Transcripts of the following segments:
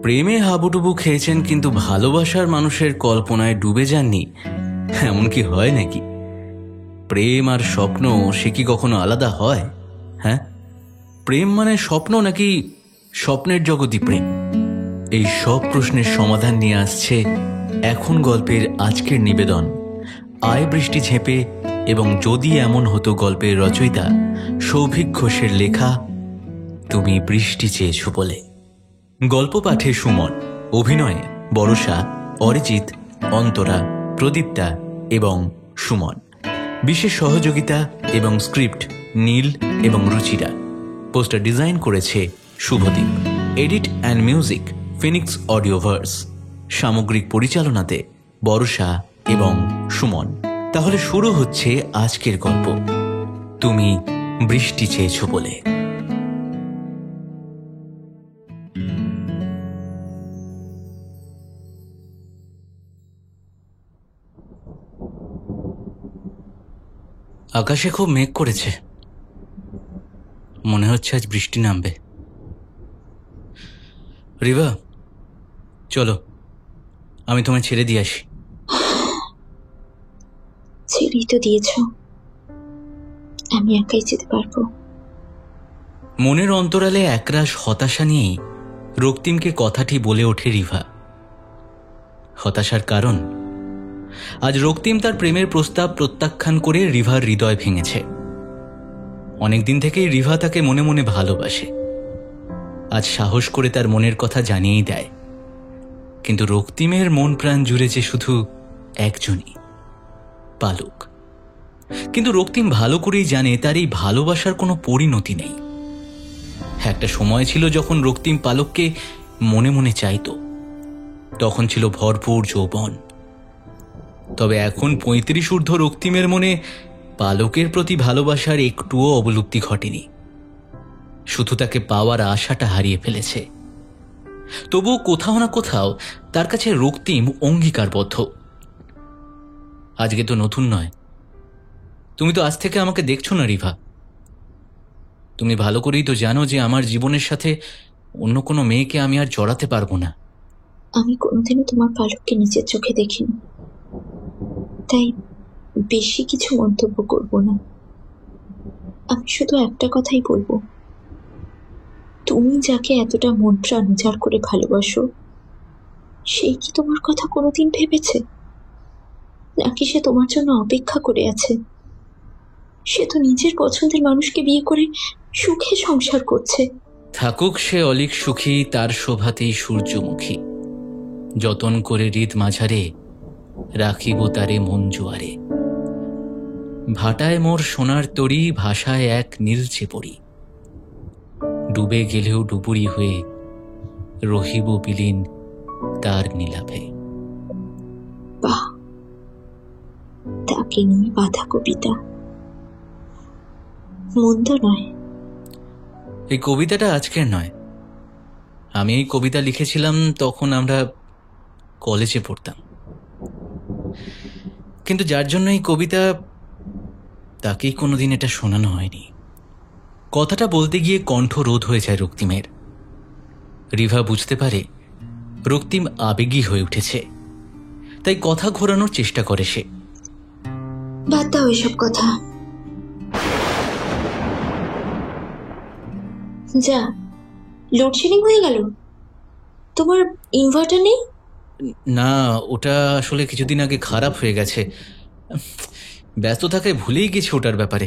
প্রেমে হাবুডুবু খেয়েছেন কিন্তু ভালোবাসার মানুষের কল্পনায় ডুবে যাননি, এমন কি হয় নাকি? প্রেম আর স্বপ্ন সে কি কখনো আলাদা হয়? হ্যাঁ, প্রেম মানে স্বপ্ন নাকি স্বপ্নের জগতই প্রেম? এই সব প্রশ্নের সমাধান নিয়ে আসছে এখন গল্পের আজকের নিবেদন আয় বৃষ্টি ঝেঁপে এবং যদি এমন হতো গল্পের রচয়িতা সৌভিক ঘোষের লেখা তুমি বৃষ্টি চেয়েছো বলে। গল্প পাঠে সুমন, অভিনয়ে বরষা, অরিজিৎ, অন্তরা, প্রদীপ্তা এবং সুমন। বিশেষ সহযোগিতা এবং স্ক্রিপ্ট নীল এবং রুচিরা। পোস্টার ডিজাইন করেছে Shubhadeep. Edit and music Phoenix Audioverse. সামগ্রিক পরিচালনাতে বরষা এবং সুমন। তাহলে শুরু হচ্ছে আজকের গল্প তুমি বৃষ্টি চেয়েছো বলে। আকাশে খুব মেঘ করেছে, মনে হচ্ছে আজ বৃষ্টি নামবে। রিভা, চলো আমি তোমায় ছেড়ে দিয়ে আসি। ছেড়েই তো দিয়েছ, আমি একাই যেতে পারবো। মনের অন্তরালে একরাশ হতাশা নিয়েই রক্তিমকে কথাটি বলে ওঠে রিভা। হতাশার কারণ, আজ রক্তিম তার প্রেমের প্রস্তাব প্রত্যাখ্যান করে রিভার হৃদয় ভেঙেছে। অনেকদিন থেকেই রিভা তাকে মনে মনে ভালোবাসে। আজ সাহস করে তার মনের কথা জানিয়েই দেয়। কিন্তু রক্তিমের মন প্রাণ জুড়েছে শুধু একজনই, পালক। কিন্তু রক্তিম ভালো করেই জানে তার এই ভালোবাসার কোনো পরিণতি নেই। একটা সময় ছিল যখন রক্তিম পালককে মনে মনে চাইত, তখন ছিল ভরপুর যৌবন। তবে এখন ৩৫ ঊর্ধ্ব রক্তিমের মনে পালকের প্রতি ভালোবাসার একটুও অবলুপ্তি ঘটেনি। শুধু তাকে পাওয়ার আশাটা হারিয়ে ফেলেছে। তবুও কোথাও না কোথাও তার কাছে রক্তিম অঙ্গীকারবদ্ধ। আজকে তো নতুন নয়, তুমি তো আজ থেকে আমাকে দেখছো না রিভা। তুমি ভালো করেই তো জানো যে আমার জীবনের সাথে অন্য কোনো মেয়েকে আমি আর জড়াতে পারবো না। আমি কোনোদিনও তোমার পালককে নিজের চোখে দেখিনি, তাই বেশি কিছু মন্তব্য করব না। আমি শুধু একটা কথাই বলবো, তুমি যাকে এতটা মন প্রাণ উজাড় করে ভালোবাসো, সেই কি তোমার কথা কোনোদিন ভেবেছে? নাকি সে তোমার জন্য অপেক্ষা করে আছে? সে তো নিজের পছন্দের মানুষকে বিয়ে করে সুখে সংসার করছে। থাকুক সে অলিক সুখী, তার শোভাতেই সূর্যমুখী। যতন করে হৃদ মাঝারে রাখিব তারে মন জোয়ারে। ভাটায় মোর সোনার তরী, ভাষায় এক নীলচে পড়ি। ডুবে গেলেও ডুবুরি হয়ে রহিব বিলীন তার নীলাভে। বাহ, তাকে নিয়ে বাঁধা কবিতা মন্দ নয়। এই কবিতাটা আজকের নয়, আমি এই কবিতা লিখেছিলাম তখন আমরা কলেজে পড়তাম। কিন্তু যার জন্য এই কবিতা, তাকেই কোনোদিন এটা শোনানো হয়নি। কথাটা বলতে গিয়ে কণ্ঠ রোধ হয়ে যায় রক্তিমের। রিভা বুঝতে পারে রক্তিম আবেগী হয়ে উঠেছে, তাই কথা ঘোরানোর চেষ্টা করে সে। বাদ দাও এসব কথা। যা, লোডশেডিং হয়ে গেল। তোমার ইনভার্টার নেই? না, ওটা আসলে কিছুদিন আগে খারাপ হয়ে গেছে। ব্যস্ত থাকায় ভুলেই গেছি ওটার ব্যাপারে।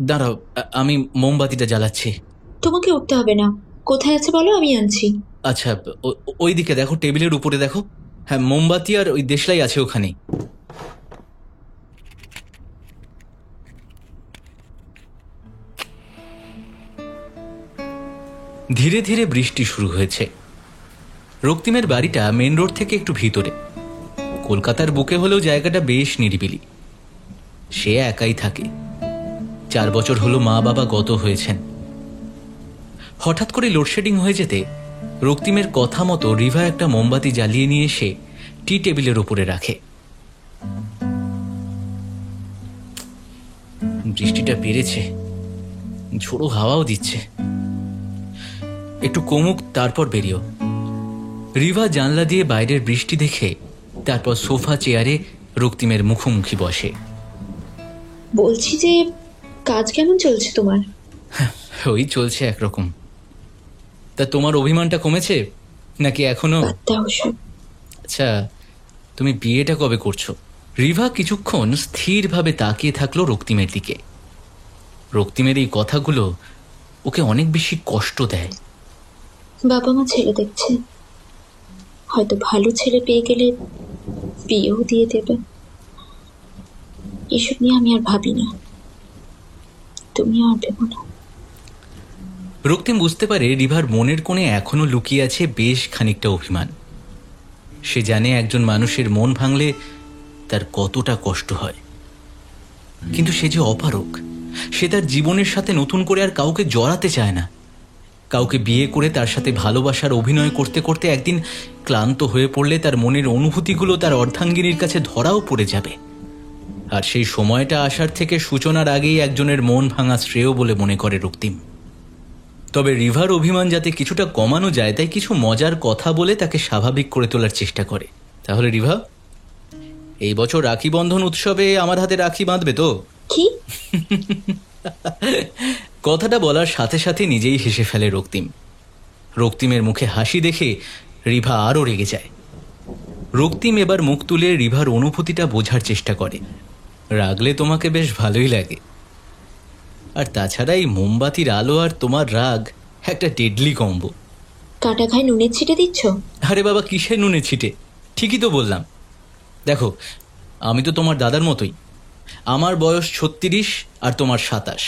দাঁড়াও, আমি মোমবাতিটা জ্বালাচ্ছি। তোমাকে উঠতে হবে না, কোথায় আছে বলো, আমি আনছি। আচ্ছা, ওই দিকে দেখো, টেবিলের উপরে দেখো। হ্যাঁ, মোমবাতি আর ওই দেশলাই আছে ওখানে। ধীরে ধীরে বৃষ্টি শুরু হয়েছে। রক্তিমের বাড়িটা মেন রোড থেকে একটু ভিতরে। কলকাতার বুকে হলেও জায়গাটা বেশ নিরিবিলি। সে একাই থাকে। 4 বছর হলো মা বাবা গত হয়েছেন। হঠাৎ করে লোডশেডিং হয়ে যেতে রক্তিমের কথা মতো রিভা একটা মোমবাতি জ্বালিয়ে নিয়ে এসে টি টেবিলের উপরে রাখে। বৃষ্টিটা বেড়েছে, ঝোড়ো হাওয়াও দিচ্ছে। একটু কমুক, তারপর বেরিও। রিভা জানলা দিয়ে বাইরের বৃষ্টি দেখে তারপর সোফা চেয়ারে রক্তিমের মুখোমুখি বসে। বলছি যে কাজ কেমন চলছে তোমার? ওই চলছে একরকম। তা তোমার অভিমানটা কমেছে নাকি এখনো? বাদ দাও সব। আচ্ছা, তুমি বিয়েটা কবে করছো? রিভা কিছুক্ষণ স্থিরভাবে তাকিয়ে থাকলো রক্তিমের দিকে। রক্তিমের এই কথাগুলো ওকে অনেক বেশি কষ্ট দেয়। বাবা মা ছেলে দেখছে, হয়তো ভালো ছেলে পেয়ে গেলে বিয়েও দিয়ে দেবে। এসব নিয়ে আমি আর ভাবি না, তুমিও আর ভেবো না। রক্তিম বুঝতে পারে রিভার মনের কোণে এখনো লুকিয়ে আছে বেশ খানিকটা অভিমান। সে জানে একজন মানুষের মন ভাঙলে তার কতটা কষ্ট হয়, কিন্তু সে যে অপারক। সে তার জীবনের সাথে নতুন করে আর কাউকে জড়াতে চায় না। কাউকে বিয়ে করে তার সাথে ভালোবাসার অভিনয় করতে করতে একদিন ক্লান্ত হয়ে পড়লে তার মনের অনুভূতিগুলো তার অর্ধাঙ্গিনীর কাছে ধরাও পড়ে যাবে। আর সেই সময়টা আসার থেকে সূচনার আগেই একজনের মন ভাঙা শ্রেয় বলে মনে করে রক্তিম। তবে রিভার অভিমান যাতে কিছুটা কমানো যায় তাই কিছু মজার কথা বলে তাকে স্বাভাবিক করে তোলার চেষ্টা করে। তাহলে রিভা, এই বছর রাখি বন্ধন উৎসবে আমার হাতে রাখি বাঁধবে তো? কি? কথাটা বলার সাথে সাথে নিজেই হেসে ফেলে রক্তিম। রক্তিমের মুখে হাসি দেখে রিভা আরও রেগে যায়। রক্তিম এবার মুখ তুলে রিভার অনুভূতিটা বোঝার চেষ্টা করে। রাগলে তোমাকে বেশ ভালোই লাগে, আর তাছাড়া এই মোমবাতির আলো আর তোমার রাগ একটা ডেডলি কম্বো। কাটা খায় নুনের ছিটে দিচ্ছ? আরে বাবা, কিসের নুনে ছিটে? ঠিকই তো বললাম। দেখো, আমি তো তোমার দাদার মতোই। আমার বয়স 36 আর তোমার 27।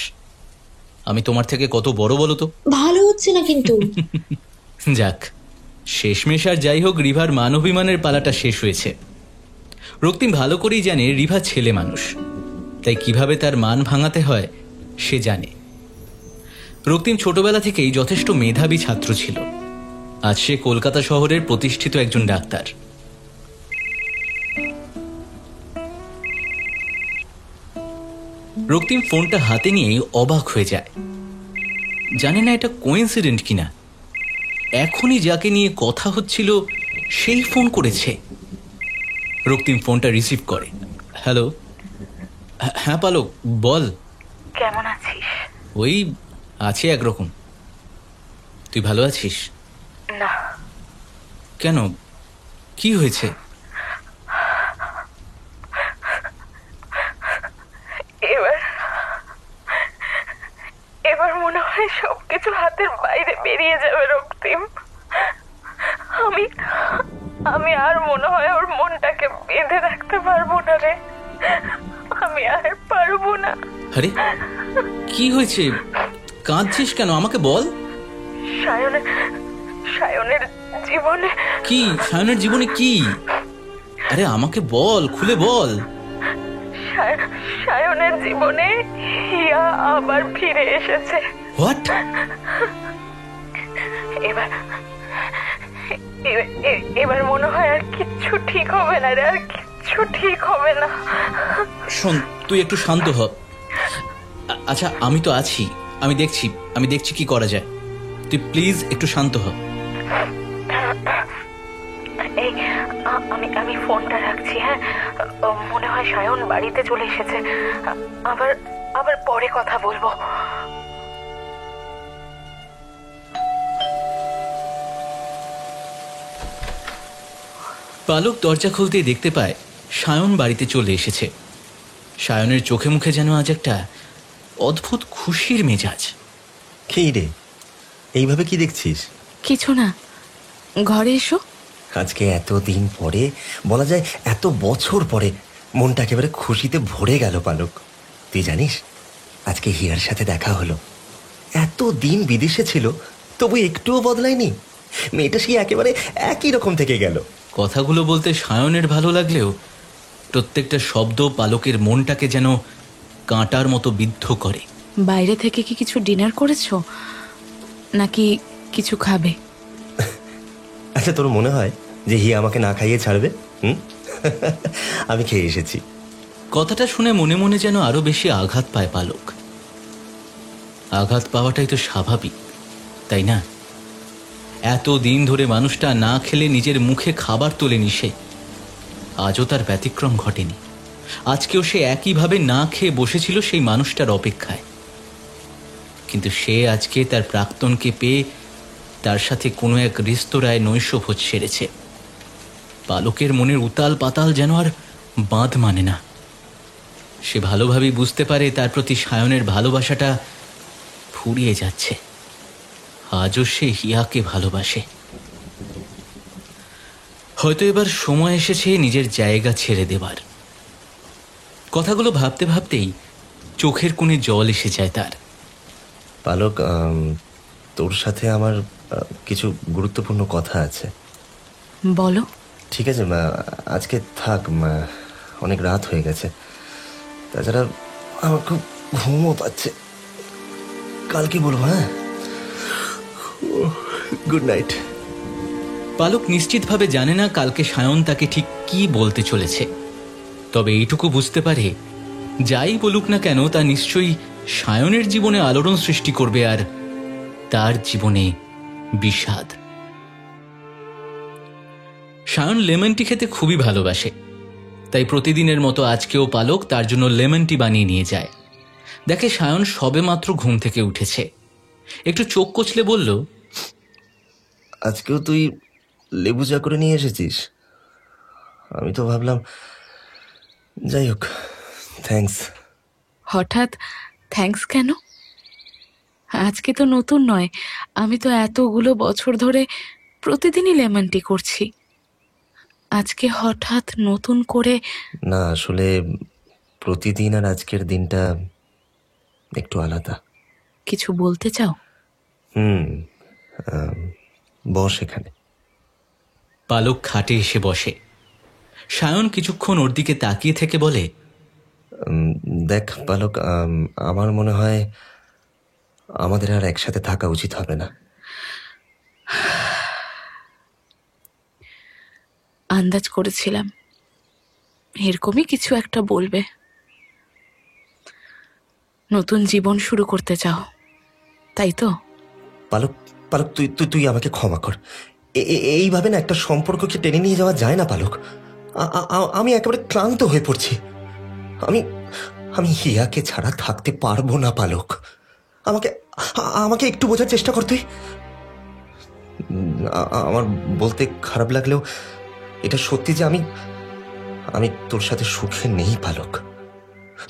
আমি তোমার থেকে কত বড় বলো তো? ভালো হচ্ছে না কিন্তু। যাক, শেষমেশ আর যাই হোক, রিভার মান অভিমানের পালাটা শেষ হয়েছে। রক্তিম ভালো করেই জানে রিভা ছেলে মানুষ, তাই কিভাবে তার মান ভাঙাতে হয় সে জানে। রক্তিম ছোটবেলা থেকেই যথেষ্ট মেধাবী ছাত্র ছিল। আজ সে কলকাতা শহরের প্রতিষ্ঠিত একজন ডাক্তার। রক্তিম ফোনটা হাতে নিয়েই অবাক হয়ে যায়। জানে না এটা কোইন্সিডেন্ট কিনা, এখনই যাকে নিয়ে কথা হচ্ছিল সেই ফোন করেছে। রক্তিম ফোনটা রিসিভ করে। হ্যালো। হ্যাঁ পালক, বল। কেমন আছিস? ওই আছে একরকম। তুই ভালো আছিস? না। কেন, কি হয়েছে? এবার মনে হয় সবকিছু হাতের বাইরে বেরিয়ে যাবে রক্তিম। আমি আর মনে হয় ওর মনটাকে বেঁধে রাখতে পারবো না রে। আমি আর পারবো না। আরে কি হয়েছে? কাঁদছিস কেন? আমাকে বল। সায়নের জীবনে। কি? সায়নের জীবনে কি? আরে আমাকে বল, খুলে বল। সায়নের জীবনে হিয়া আবার ফিরে এসেছে। হোয়াট? এবার মনে হয় আর কিচ্ছু ঠিক হবে না রে, আর কিচ্ছু ঠিক হবে না। শোন, তুই একটু শান্ত হ। আচ্ছা, আমি তো আছি, আমি দেখছি কি করা যায়। তুই প্লিজ একটু শান্ত হ। আমি ফোনটা রাখছি। হ্যাঁ, মনে হয় সায়ন বাড়িতে চলে এসেছে। আবার পরে কথা বলবো। পালক দরজা খুলতেই দেখতে পায় সায়ন বাড়িতে চলে এসেছে। সায়নের চোখে মুখে যেন আজ একটা অদ্ভুত খুশির মেজাজ। কি রে, এইভাবে কি দেখছিস? কিছু না, ঘরে এসো। আজকে এতদিন পরে, বলা যায় এত বছর পরে, মনটা একেবারে খুশিতে ভরে গেল পালক। তুই জানিস, আজকে হিয়ার সাথে দেখা হলো। এতদিন বিদেশে ছিল, তবু একটুও বদলায়নি। মেয়েটা সে একেবারে একই রকম থেকে গেল। কথাগুলো বলতে সায়নের ভালো লাগলেও প্রত্যেকটা শব্দ পালকের মনটাকে যেন কাঁটার মতো বিদ্ধ করে। বাইরে থেকে কি কিছু ডিনার করেছো নাকি কিছু খাবে? আচ্ছা, তোর মনে হয় যে হিয়া আমাকে না খাইয়ে ছাড়বে? আমি খেয়ে এসেছি। কথাটা শুনে মনে মনে যেন আরো বেশি আঘাত পায় পালক। আঘাত পাওয়াটাই তো স্বাভাবিক, তাই না? এত দিন ধরে মানুষটা না খেলে নিজের মুখে খাবার তোলেনি সে। আজও তার ব্যতিক্রম ঘটেনি। আজকেও সে একইভাবে না খেয়ে বসেছিল সেই মানুষটার অপেক্ষায়। কিন্তু সে আজকে তার প্রাক্তনকে পেয়ে তার সাথে কোনো এক রেস্তোরাঁয় নৈশভোজ সেরেছে। পালকের মনের উতাল পাতাল যেন আর বাঁধ মানে না। সে ভালোভাবেই বুঝতে পারে তার প্রতি সায়নের ভালোবাসাটা ফুরিয়ে যাচ্ছে। আজও সে হিয়াকে ভালোবাসে। হয়তো এবার সময় এসেছে নিজের জায়গা ছেড়ে দেবার। কথাগুলো ভাবতে ভাবতেই চোখের কোণে জল এসে যায় তার। পালক, তোর সাথে আমার কিছু গুরুত্বপূর্ণ কথা আছে। বলো। ঠিক আছে মা, আজকে থাক মা, অনেক রাত হয়ে গেছে। তাছাড়া আমার খুব ঘুমও পাচ্ছে। কালকে বলবো, হ্যাঁ? Good night. পালক নিশ্চিতভাবে জানে না কালকে সায়ন তাকে ঠিক কি বলতে চলেছে। তবে এইটুকু বুঝতে পারে, যাই বলুক না কেন তা নিশ্চয়ই সায়নের জীবনে আলোড়ন সৃষ্টি করবে আর তার জীবনে বিষাদ। সায়ন লেমন টি খেতে খুবই ভালোবাসে, তাই প্রতিদিনের মতো আজকেও পালক তার জন্য লেমন টি বানিয়ে নিয়ে যায়। দেখে সায়ন সবেমাত্র ঘুম থেকে উঠেছে। একটু চোখ কচলে বলল, আজকেও তুই লেবু চা করে নিয়ে এসেছিস? আমি তো ভাবলাম, যাই হোক, থ্যাঙ্কস। হঠাৎ থ্যাঙ্কস কেন? আজকে তো নতুন নয়, আমি তো এতগুলো বছর ধরে প্রতিদিনই লেমন টি করছি। আজকে হঠাৎ নতুন করে? না, আসলে প্রতিদিন আর আজকের দিনটা একটু আলাদা। কিছু বলতে চাও? বস এখানে। পালক খাটে এসে বসে। সায়ন কিছুক্ষণ ওর দিকে তাকিয়ে থেকে বলে, দেখ পালক, আমার মনে হয় আমাদের আর একসাথে থাকা উচিত হবে না। আন্দাজ করেছিলাম এরকমই কিছু একটা বলবে। নতুন জীবন শুরু করতে চাও, তাই তো? পালক, পালক, তুই তুই তুই আমাকে ক্ষমা কর। এইভাবে না একটা সম্পর্ককে টেনে নিয়ে যাওয়া যায় না পালক। আমি একেবারে ক্লান্ত হয়ে পড়ছি। আমি আমি হিয়াকে ছাড়া থাকতে পারবো না পালক। আমাকে আমাকে একটু বোঝার চেষ্টা কর তুই। আমার বলতে খারাপ লাগলেও এটা সত্যি যে আমি তোর সাথে সুখে নেই পালক।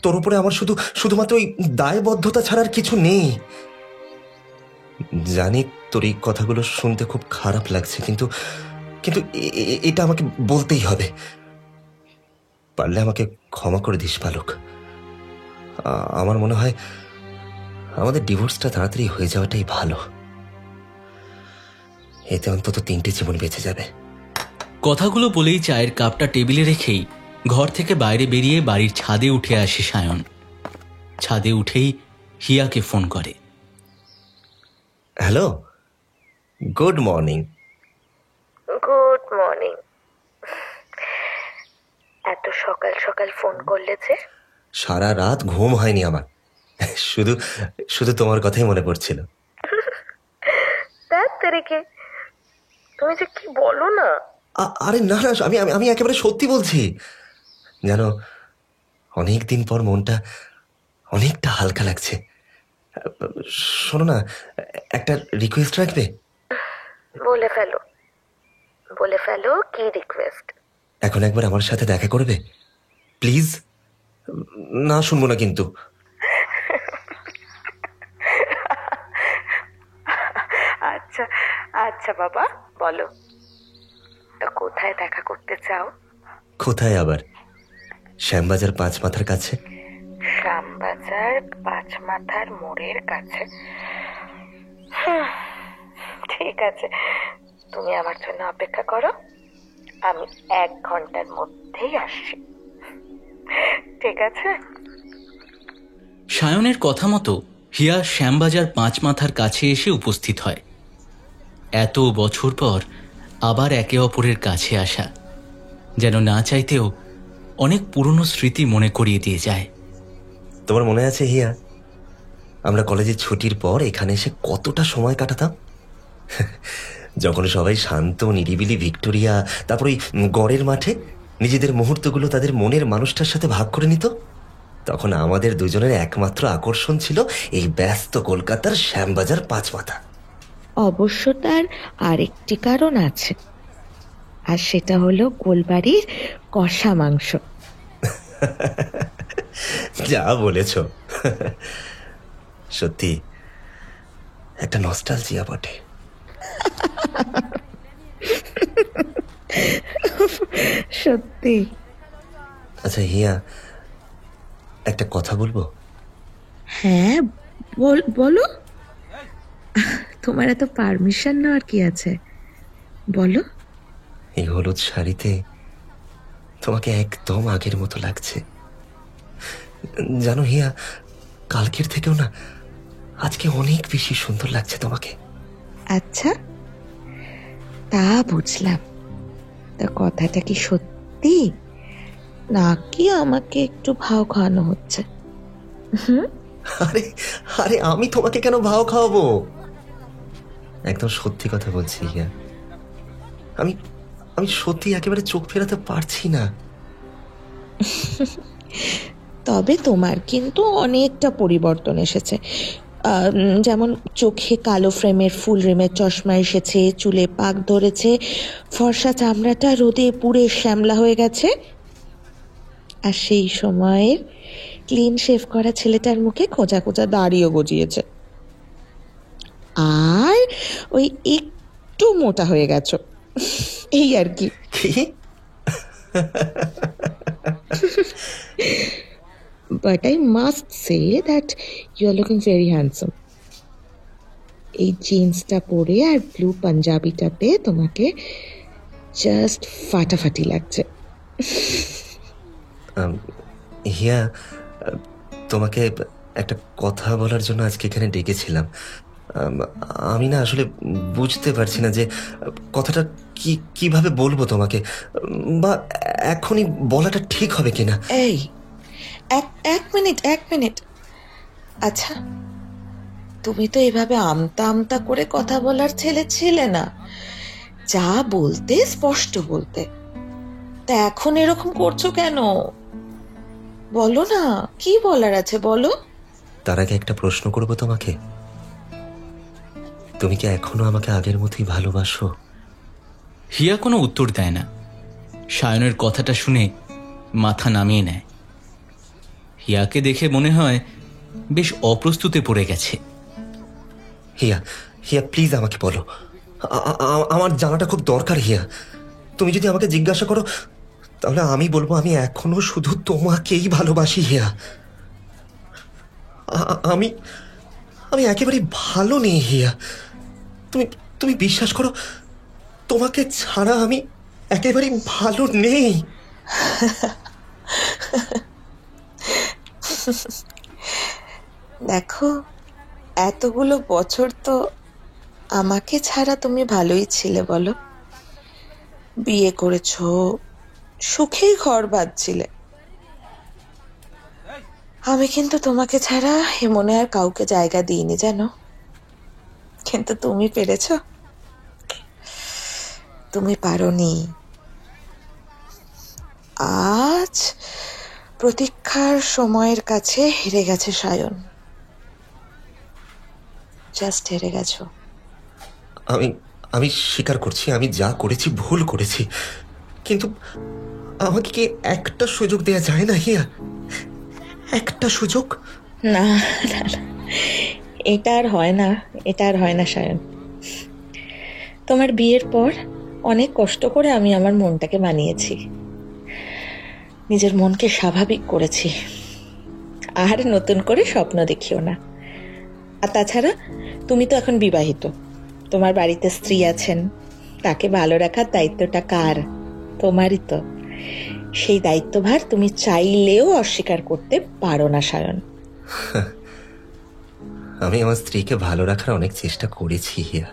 তোর উপরে আমার শুধুমাত্র ওই দায়বদ্ধতা ছাড়ার কিছু নেই। জানি তোর এই কথাগুলো শুনতে খুব খারাপ লাগছে, কিন্তু কিন্তু এটা আমাকে বলতেই হবে। পারলে আমাকে ক্ষমা করে দিস পালক। আমার মনে হয় আমাদের ডিভোর্সটা তাড়াতাড়ি হয়ে যাওয়াটাই ভালো। এতে অন্তত 3টে জীবন বেঁচে যাবে। কথাগুলো বলেই চায়ের কাপটা টেবিলে রেখেই ঘর থেকে বাইরে বেরিয়ে বাড়ির ছাদে উঠে আসে সায়ন। ছাদে উঠেই হিয়াকে ফোন করে। Hello, good morning. Good morning. এত সকাল সকাল ফোন করলে যে? সারা রাত ঘুম হয়নি আমার, শুধু শুধু তোমার কথাই মনে পড়ছিল। দেখ তেরেকে, তুমি যে কি বলো না। আরে না না, আমি আমি একেবারে সত্যি বলছি। জানো, অনেক দিন পর মনটা অনেকটা হালকা লাগছে। শোনো না, একটা রিকোয়েস্ট রাখবে? বলে ফেলো, বলে ফেলো, কি রিকোয়েস্ট? এখন একবার আমার সাথে দেখা করবে প্লিজ? না শুনবো না কিন্তু। আচ্ছা আচ্ছা বাবা, বলো তো কোথায় দেখা করতে চাও? কোথায় আবার? শ্যামবাজার 5 মাথার কাছে। শ্যামবাজার 5 মাথার মোড়ের কাছে? ঠিক আছে, তুমি আমার জন্য অপেক্ষা করো, আমি 1 ঘন্টার মধ্যেই আসছি। ঠিক আছে? সায়নের কথা মতো হিয়া শ্যামবাজার 5 মাথার কাছে এসে উপস্থিত হয়। এত বছর পর আবার একে অপরের কাছে আসা যেন না চাইতেও অনেক পুরনো স্মৃতি মনে করিয়ে দিয়ে যায়। তোমার মনে আছে হিয়া, আমরা কলেজের ছুটির পর এখানে এসে কতটা সময় কাটাতাম? যখন সবাই শান্ত নিরিবিলি ভিক্টোরিয়া, তারপর ওই গড়ের মাঠে নিজেদের মুহূর্তগুলো তাদের মনের মানুষটার সাথে ভাগ করে নিত, তখন আমাদের দুজনের একমাত্র আকর্ষণ ছিল এই ব্যস্ত কলকাতার শ্যামবাজার পাঁচমাথা। অবশ্য তার আরেকটি কারণ আছে, আর সেটা হলো গোলবাড়ির কষা মাংস। যা বলেছ, সত্যি একটা নস্টালজিয়া বটে। সত্যি। আচ্ছা হিয়া, একটা কথা বলবো? হ্যাঁ, বলো। তোমার এত পারমিশন নেওয়ার কি আছে, বলো। এই হলুদ শাড়িতে তোমাকে একদম আগের মতো লাগছে। জানো হিয়া, কালকের থেকেও না আজকে অনেক বেশি সুন্দর লাগছে তোমাকে। আচ্ছা, তা বুঝলাম। তা কথাটা কি সত্যি, নাকি আমাকে একটু ভাও খাওয়ানো হচ্ছে? আরে আরে, আমি তোমাকে কেন ভাও খাওয়াবো? একদম সত্যি কথা বলছি হিয়া। আমি আমি সত্যি একেবারে চোখ ফেরাতে পারছি না। তবে তোমার কিন্তু অনেকটা পরিবর্তন এসেছে। যেমন চোখে কালো ফ্রেমের ফুল রিমের চশমা এসেছে, চুলে পাক ধরেছে, ফর্সা চামড়াটা রোদে পুড়ে শ্যামলা হয়ে গেছে। আর সেই সময়ের ক্লিন শেভ করা ছেলেটার মুখে খোঁজা খোঁজা দাড়িও গজিয়েছে। আর ওই একটু মোটা হয়ে গেছো, এই আর কি। But I must say that you are looking very handsome. এই জিন্সটা পরে আর ব্লু পাঞ্জাবিটাতে তোমাকে জাস্ট ফাটাফাটি লাগছে। হিয়া, তোমাকে একটা কথা বলার জন্য আজকে এখানে ডেকেছিলাম। আমি না আসলে বুঝতে পারছি না যে কথাটা কিভাবে বলবো তোমাকে, বা এখনই বলাটা ঠিক হবে কিনা। এই এক মিনিট। আচ্ছা, তুমি তো এভাবে আমতা আমতা করে কথা বলার ছেলে ছিলে না, যা বলতে স্পষ্ট বলতে। তা এখন এরকম করছো কেন? বলো না, কি বলার আছে বলো। তার আগে একটা প্রশ্ন করবো তোমাকে, তুমি কি এখনো আমাকে আগের মতোই ভালোবাসো? হিয়া কোনো উত্তর দেয় না। সায়নের কথাটা শুনে মাথা নামিয়ে নেয়। হিয়াকে দেখে মনে হয় বেশ অপ্রস্তুতে পড়ে গেছে। হিয়া হিয়া, প্লিজ আমাকে বলো, আমার জানাটা খুব দরকার। হিয়া, তুমি যদি আমাকে জিজ্ঞাসা করো তাহলে আমি বলবো আমি এখনো শুধু তোমাকেই ভালোবাসি। হিয়া, আমি আমি একেবারে ভালো নেই। হিয়া, তুমি বিশ্বাস করো, তোমাকে ছাড়া আমি একেবারে ভালো নেই। দেখো, এতগুলো বছর তো আমাকে ছাড়া তুমি ভালোই ছিলে বলো। বিয়ে করেছো, সুখেই ঘর বাঁধছিলে। আমি কিন্তু তোমাকে ছাড়া এ মনে আর কাউকে জায়গা দিইনি জানো। কিন্তু তুমি পেরেছ, তুমি পারোনি। আজ প্রতীক্ষার সময়ের কাছে হেরে গেছে সায়ন, জাস্ট হেরে গেছো। আমি স্বীকার করছি, আমি যা করেছি ভুল করেছি, কিন্তু আমাকে কি একটা সুযোগ দেয়া যায় না? হিয়া, একটা সুযোগ? না, এটা আর হয় না সায়ন। তোমার বিয়ের পর অনেক কষ্ট করে আমি আমার মনটাকে মানিয়েছি, নিজের মনকে স্বাভাবিক করেছি। আর নতুন করে স্বপ্ন দেখিও না। আর তাছাড়া তুমি তো এখন বিবাহিত, তোমার বাড়িতে স্ত্রী আছেন, তাকে ভালো রাখার দায়িত্বটা কার? তোমারই তো। সেই দায়িত্বভার তুমি চাইলেও অস্বীকার করতে পারো না সায়ন। আমি আমার স্ত্রীকে ভালো রাখার অনেক চেষ্টা করেছি হিয়া,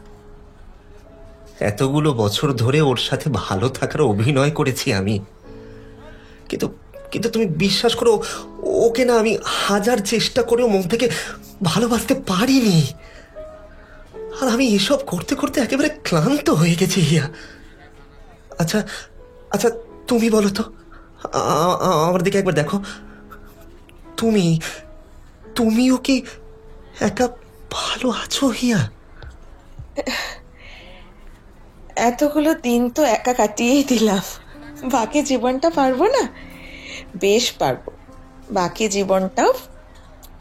এতগুলো বছর ধরে ওর সাথে ভালো থাকার অভিনয় করেছি আমি। কিন্তু তুমি বিশ্বাস করো, ওকে না আমি হাজার চেষ্টা করেও মন থেকে ভালোবাসতে পারিনি। আর আমি এসব করতে করতে একেবারে ক্লান্ত হয়ে গেছি হিয়া। আচ্ছা আচ্ছা, তুমি বলো তো, আমার দিকে একবার দেখো, তুমিও কি একা ভালো আছো হিয়া? এতগুলো দিন তো একা কাটিয়েই দিলাম, বাকি জীবনটা পারবো না? বেশ পারবো, বাকি জীবনটাও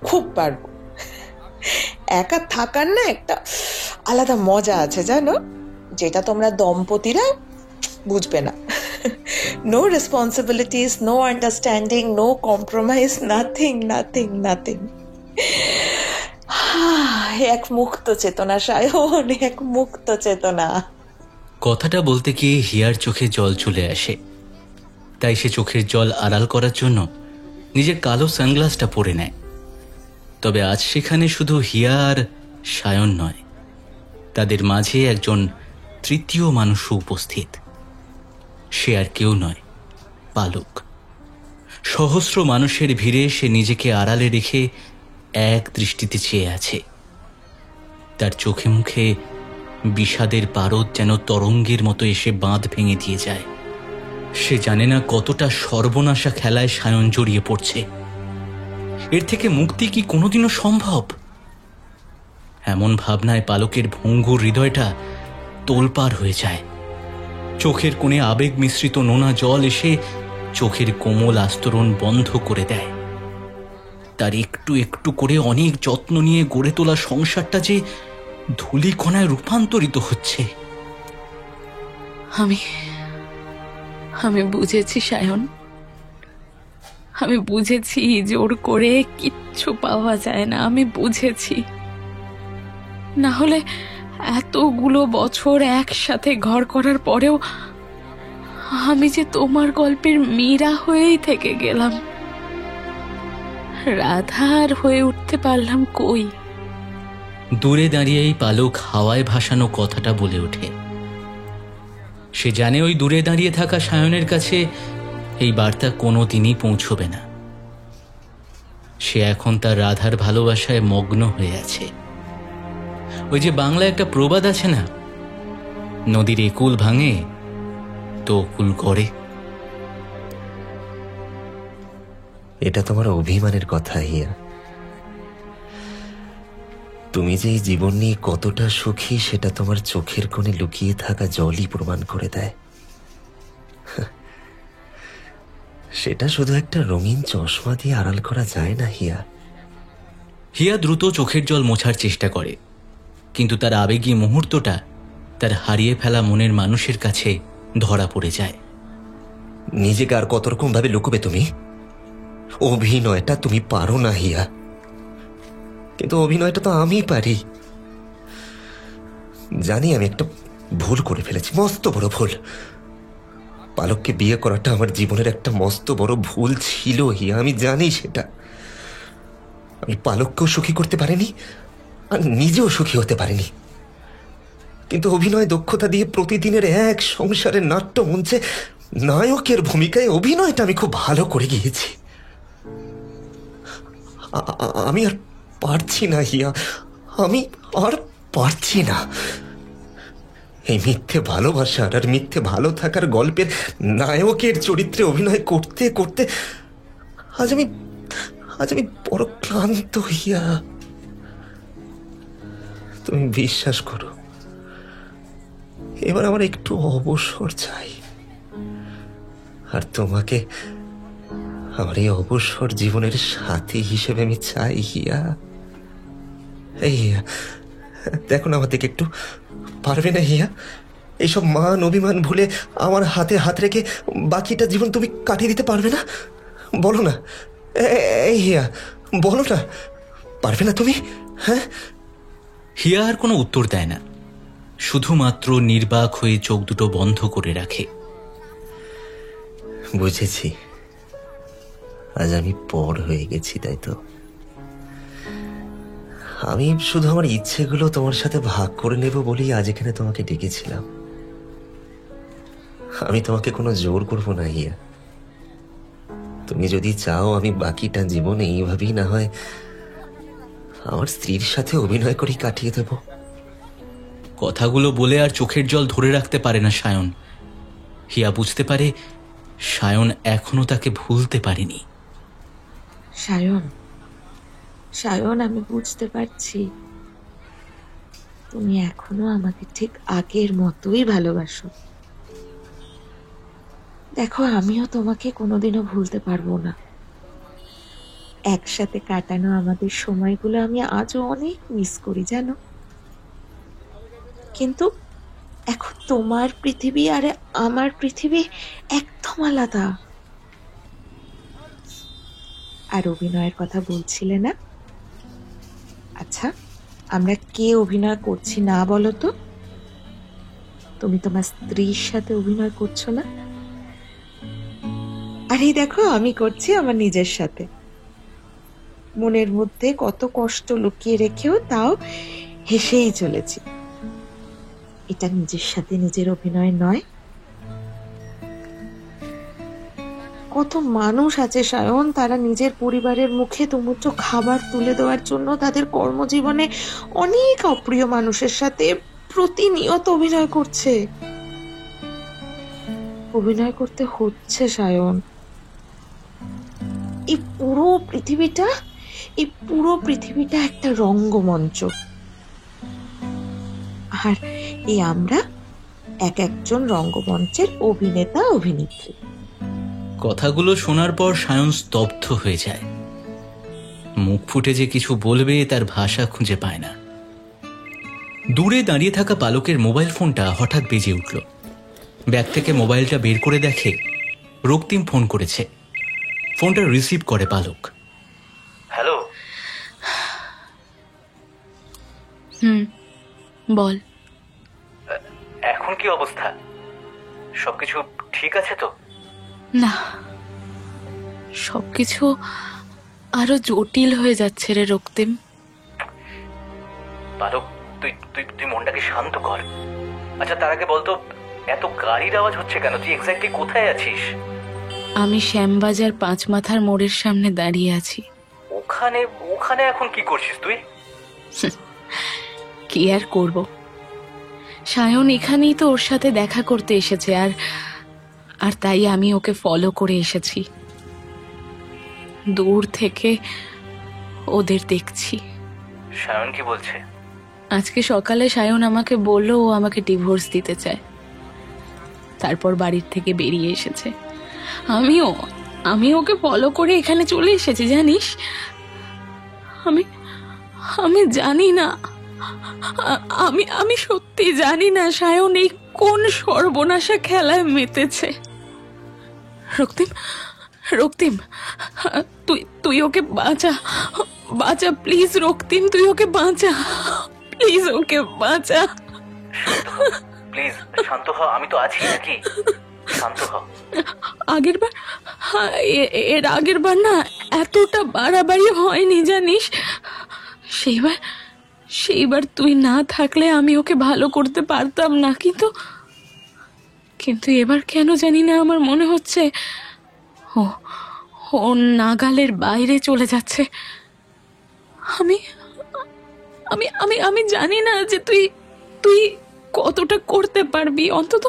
খুব পারবো। একা থাকার না একটা আলাদা মজা আছে জানো, যেটা তোমরা দম্পতিরা বুঝবে না। No responsibilities, no understanding, no compromise, nothing nothing nothing. এক মুক্ত চেতনা সায়ন, এক মুক্ত চেতনা। কথাটা বলতে গিয়ে হিয়ার চোখে জল চলে আসে, তাই সে চোখের জল আড়াল করার জন্য নিজের কালো সানগ্লাসটা পরে নেয়। তবে আজ সেখানে শুধু হিয়া আর সায়ন নয়, তাদের মাঝে একজন তৃতীয় মানুষও উপস্থিত। সে আর কেউ নয়, পালক। সহস্র মানুষের ভিড়ে সে নিজেকে আড়ালে রেখে এক দৃষ্টিতে চেয়ে আছে। তার চোখে মুখে বিষাদের পারদ যেন তরঙ্গের মতো এসে বাঁধ ভেঙে দিয়ে যায়। সে জানে না কতটা সর্বনাশা খেলায় সায়ন জড়িয়ে পড়ছে। এর থেকে মুক্তি কি কোনোদিনও সম্ভব? এমন ভাবনায় পালকের ভঙ্গুর হৃদয়টা তোলপাড় হয়ে যায়। চোখের কোণে আবেগ মিশ্রিত নোনা জল এসে চোখের কোমল আস্তরণ বন্ধ করে দেয়। তার একটু একটু করে অনেক যত্ন নিয়ে গড়ে তোলা সংসারটা যে ধূলিকণায় রূপান্তরিত হচ্ছে। আমি বুঝেছি সায়ন, আমি বুঝেছি জোর করে কিচ্ছু পাওয়া যায় না। আমি বুঝেছি, না হলে এতগুলো বছর একসাথে ঘর করার পরেও আমি যে তোমার গল্পের মীরা হয়েই থেকে গেলাম, রাধার হয়ে উঠতে পারলাম কই। দূরে দাঁড়িয়েই পালক হাওয়ায় ভাসানো কথাটা বলে ওঠে। সে জানে ওই দূরে দাঁড়িয়ে থাকা সায়নের কাছে এই বার্তা কোনোদিনই পৌঁছবে না। সে এখন তার রাধার ভালোবাসায় মগ্ন হয়ে আছে। ওই যে বাংলায় একটা প্রবাদ আছে না, নদীর একুল ভাঙে তো অকুল করে। এটা তোমার অভিমানের কথা হিয়া। তুমি যে এই জীবন নিয়ে কতটা সুখী সেটা তোমার চোখের কোণে লুকিয়ে থাকা জলই প্রমাণ করে দেয়। সেটা শুধু একটা রঙিন চশমা দিয়ে আড়াল করা যায় না হিয়া। হিয়া দ্রুত চোখের জল মোছার চেষ্টা করে, কিন্তু তার আবেগী মুহূর্তটা তার হারিয়ে ফেলা মনের মানুষের কাছে ধরা পড়ে যায়। নিজেকে আর কত রকম ভাবে লুকোবে তুমি? অভিনয়টা তুমি পারো না হিয়া, কিন্তু অভিনয়টা তো আমি পারি। জানি আমি একটা ভুল করে ফেলেছি, মস্ত বড় ভুল। পালককে বিয়ে করাটা আমার জীবনের একটা মস্ত বড় ভুল ছিল হিয়া, আমি জানি সেটা। আমি পালককেও সুখী করতে পারিনি আর নিজেও সুখী হতে পারিনি, কিন্তু অভিনয় দক্ষতা দিয়ে প্রতিদিনের এক সংসারের নাট্য মঞ্চে নায়কের ভূমিকায় অভিনয়টা আমি খুব ভালো করে গিয়েছি। আমি আর পারছি না হিয়া, আমি আর পারছি না। এই মিথ্যে ভালোবাসার আর মিথ্যে ভালো থাকার গল্পের নায়কের চরিত্রে অভিনয় করতে করতে আজ আমি বড় ক্লান্ত হিয়া। তুমি বিশ্বাস করো, এবার আমার একটু অবসর চাই, আর তোমাকে আমার এই অবসর জীবনের সাথী হিসেবে আমি চাই হিয়া। এই হিয়া, দেখো না আমার দিকে একটু, পারবে না হিয়া? এইসব মান অভিমান ভুলে আমার হাতে হাত রেখে বাকিটা জীবন তুমি কাটিয়ে দিতে পারবে না? বলো না, এই হিয়া, বলো না, পারবে না তুমি? হ্যাঁ? হিয়া আর কোনো উত্তর দেয় না, শুধুমাত্র নির্বাক হয়ে চোখ দুটো বন্ধ করে রাখে। বুঝেছি, আজ আমি পর হয়ে গেছি, তাই তো? আমি শুধু আমার ইচ্ছেগুলো তোমার সাথে ভাগ করে নেব বলেই আজ এখানে তোমাকে ডেকেছিলাম। আমি তোমাকে কোনো জোর করবো না হিয়া। তুমি যদি চাও আমি বাকিটা জীবন এইভাবেই না হয় আমার স্ত্রীর সাথে অভিনয় করে কাটিয়ে দেব। কথাগুলো বলে আর চোখের জল ধরে রাখতে পারে না সায়ন। হিয়া বুঝতে পারে সায়ন এখনো তাকে ভুলতে পারেনি। সায়ন, সায়ন, আমি বুঝতে পারছি তুমি এখনো আমাকে ঠিক আগের মতোই ভালোবাসো। দেখো, আমিও তোমাকে কোনোদিনও ভুলতে পারবো না। একসাথে কাটানো আমাদের সময়গুলো আমি আজও অনেক মিস করি, জানো। কিন্তু এখন তোমার পৃথিবী আর আমার পৃথিবী একদম আলাদা। আর অভিনয়ের কথা বলছিলে না? আচ্ছা, আমরা কে অভিনয় করছি না বলো তো? তুমি তোমার স্ত্রীর সাথে অভিনয় করছো না? আর এই দেখো, আমি করছি আমার নিজের সাথে। মনের মধ্যে কত কষ্ট লুকিয়ে রেখেও তাও হেসেই চলেছি। এটা নিজের সাথে নিজের অভিনয় নয়? কত মানুষ আছে সায়ন, তারা নিজের পরিবারের মুখে দুমুঠো খাবার তুলে দেওয়ার জন্য তাদের কর্মজীবনে অনেক অপ্রিয় মানুষের সাথে প্রতিনিয়ত অভিনয় করছে। অভিনয় করতে হচ্ছে সায়ন। এই পুরো পৃথিবীটা একটা রঙ্গমঞ্চ। আর এই আমরা এক একজন রঙ্গমঞ্চের অভিনেতা অভিনেত্রী। কথাগুলো শোনার পর সায়ন স্তব্ধ হয়ে যায়। মুখ ফুটে যে কিছু বলবে তার ভাষা খুঁজে পায় না। দূরে দাঁড়িয়ে থাকা পালকের মোবাইল ফোনটা হঠাৎ বেজে উঠল। ব্যাগ থেকে মোবাইলটা বের করে দেখে রক্তিম ফোন করেছে। ফোনটা রিসিভ করে পালক। হ্যালো। বল। এখন কি অবস্থা? সবকিছু ঠিক আছে তো? না, সবকিছু আরো জটিল হয়ে যাচ্ছে রে রক্তিম। পালক, তুই মনটাকে শান্ত কর। আচ্ছা, তার আগে বলতো, এত গাড়ির আওয়াজ হচ্ছে কেন? তুই এক্স্যাক্টলি কোথায় আছিস? আমি শ্যামবাজার 5 মাথার মোড়ের সামনে দাঁড়িয়ে আছি। ওখানে এখন কি করছিস তুই? কি আর করব, সায়ন এখানেই তো ওর সাথে দেখা করতে এসেছে, আর তাই আমি ওকে ফলো করে এসেছি। দূর থেকে ওদের দেখছি। সায়ন কি বলছে? আজকে সকালে সায়ন আমাকে বলল ও আমাকে ডিভোর্স দিতে চায়। তারপর বাড়ির থেকে বেরিয়ে এসেছে। আমি ওকে ফলো করে এখানে চলে এসেছি, জানিস। আমি জানি না, আমি সত্যি জানি না সায়ন এই কোন সর্বনাশা খেলায় মেতেছে। রক্তিম, তুই ওকে বাঁচা প্লিজ। রক্তিম, তুই ওকে বাঁচা প্লিজ, ওকে বাঁচা প্লিজ। শান্ত হ, আমি তো আছি নাকি? শান্ত হ। এর আগের বার না এতটা বাড়াবাড়ি হয়নি, জানিস। সেইবার তুই না থাকলে আমি ওকে ভালো করতে পারতাম না, কিন্তু এবার কেন জানি না আমার মনে হচ্ছে ও নাগালের বাইরে চলে যাচ্ছে। আমি জানি না যে তুই কতটা করতে পারবি। অন্তত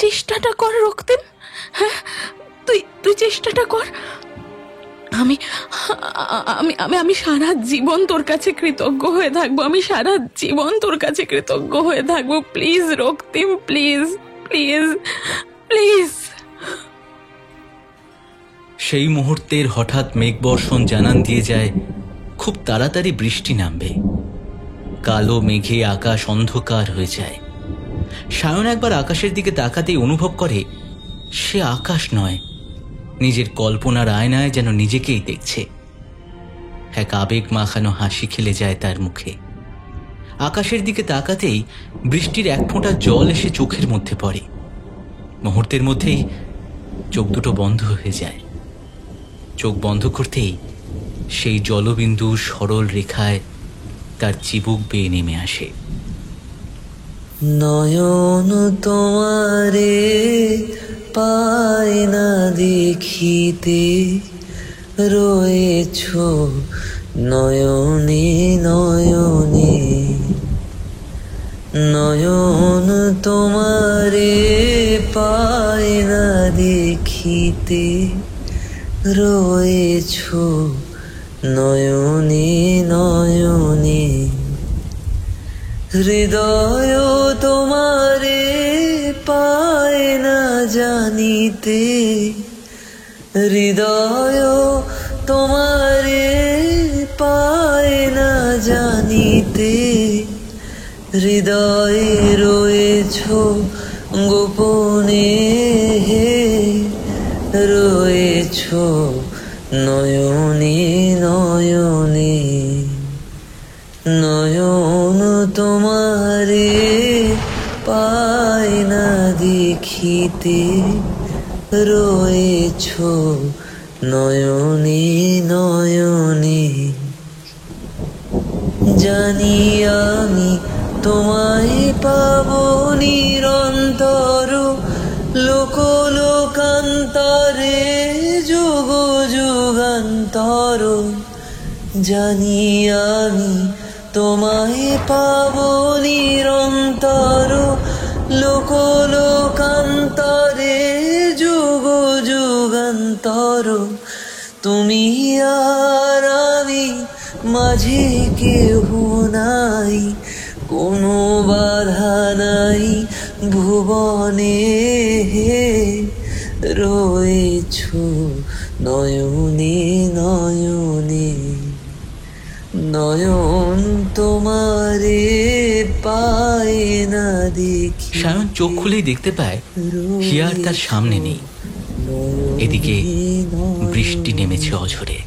চেষ্টাটা কর রক্তিম। হ্যাঁ, তুই চেষ্টাটা কর। আমি সারা জীবন তোর কাছে কৃতজ্ঞ হয়ে থাকবো। আমি সারা জীবন তোর কাছে কৃতজ্ঞ হয়ে থাকবো। Please Raktim, please please please. সেই মুহূর্তের হঠাৎ মেঘবর্ষণ জানান দিয়ে যায় খুব তাড়াতাড়ি বৃষ্টি নামবে। কালো মেঘে আকাশ অন্ধকার হয়ে যায়। সায়ন একবার আকাশের দিকে তাকাতেই অনুভব করে সে আকাশ নয়, নিজের কল্পনার আয়নায় যেন নিজেকেই দেখছে। এক আবেগ মাখানো হাসি খেলে যায় তার মুখে। আকাশের দিকে তাকাতেই বৃষ্টির এক ফোঁটা জল এসে চোখের মধ্যে পড়ে। মুহূর্তের মধ্যেই চোখ দুটো বন্ধ হয়ে যায়। চোখ বন্ধ করতেই সেই জলবিন্দু সরল রেখায় তার চিবুক বেয়ে নেমে আসে। নয়ন তোমারে পায় না দেখিতে, রয়েছ নয়নে নয়নে। নয়ন তোমারে পায় না দেখিতে, রয়েছ নয়নে নয়নে। হৃদয় তোমারে পায় না জানিতে, হৃদয় তোমারে পায় না জানিতে। হৃদয়ে রয়েছ গোপনে, রয়েছ নয়নে নয়নে। নয়ন তোমারে পায় না দেখিতে, রয়েছ নয়নে নয়নে। জানি আমি তোমায় পাবো নিরন্তর, লোক লোকান্তরে যুগ যুগান্তর। জানি আমি তোমায় পাবো নিরন্তর, লোক লোকান্তরে যুগ যুগান্তর। তুমি আর আমি মাঝে কেহ নাই, কোনো বাধা নাই ভুবনে। রয়েছ নয়নে নয়নে। নয়ন তোমারে পায় না দেখি। সায়ন চোখ খুলেই দেখতে পায় হিয়া আর তার সামনে নেই। এদিকে বৃষ্টি নেমেছে অঝরে।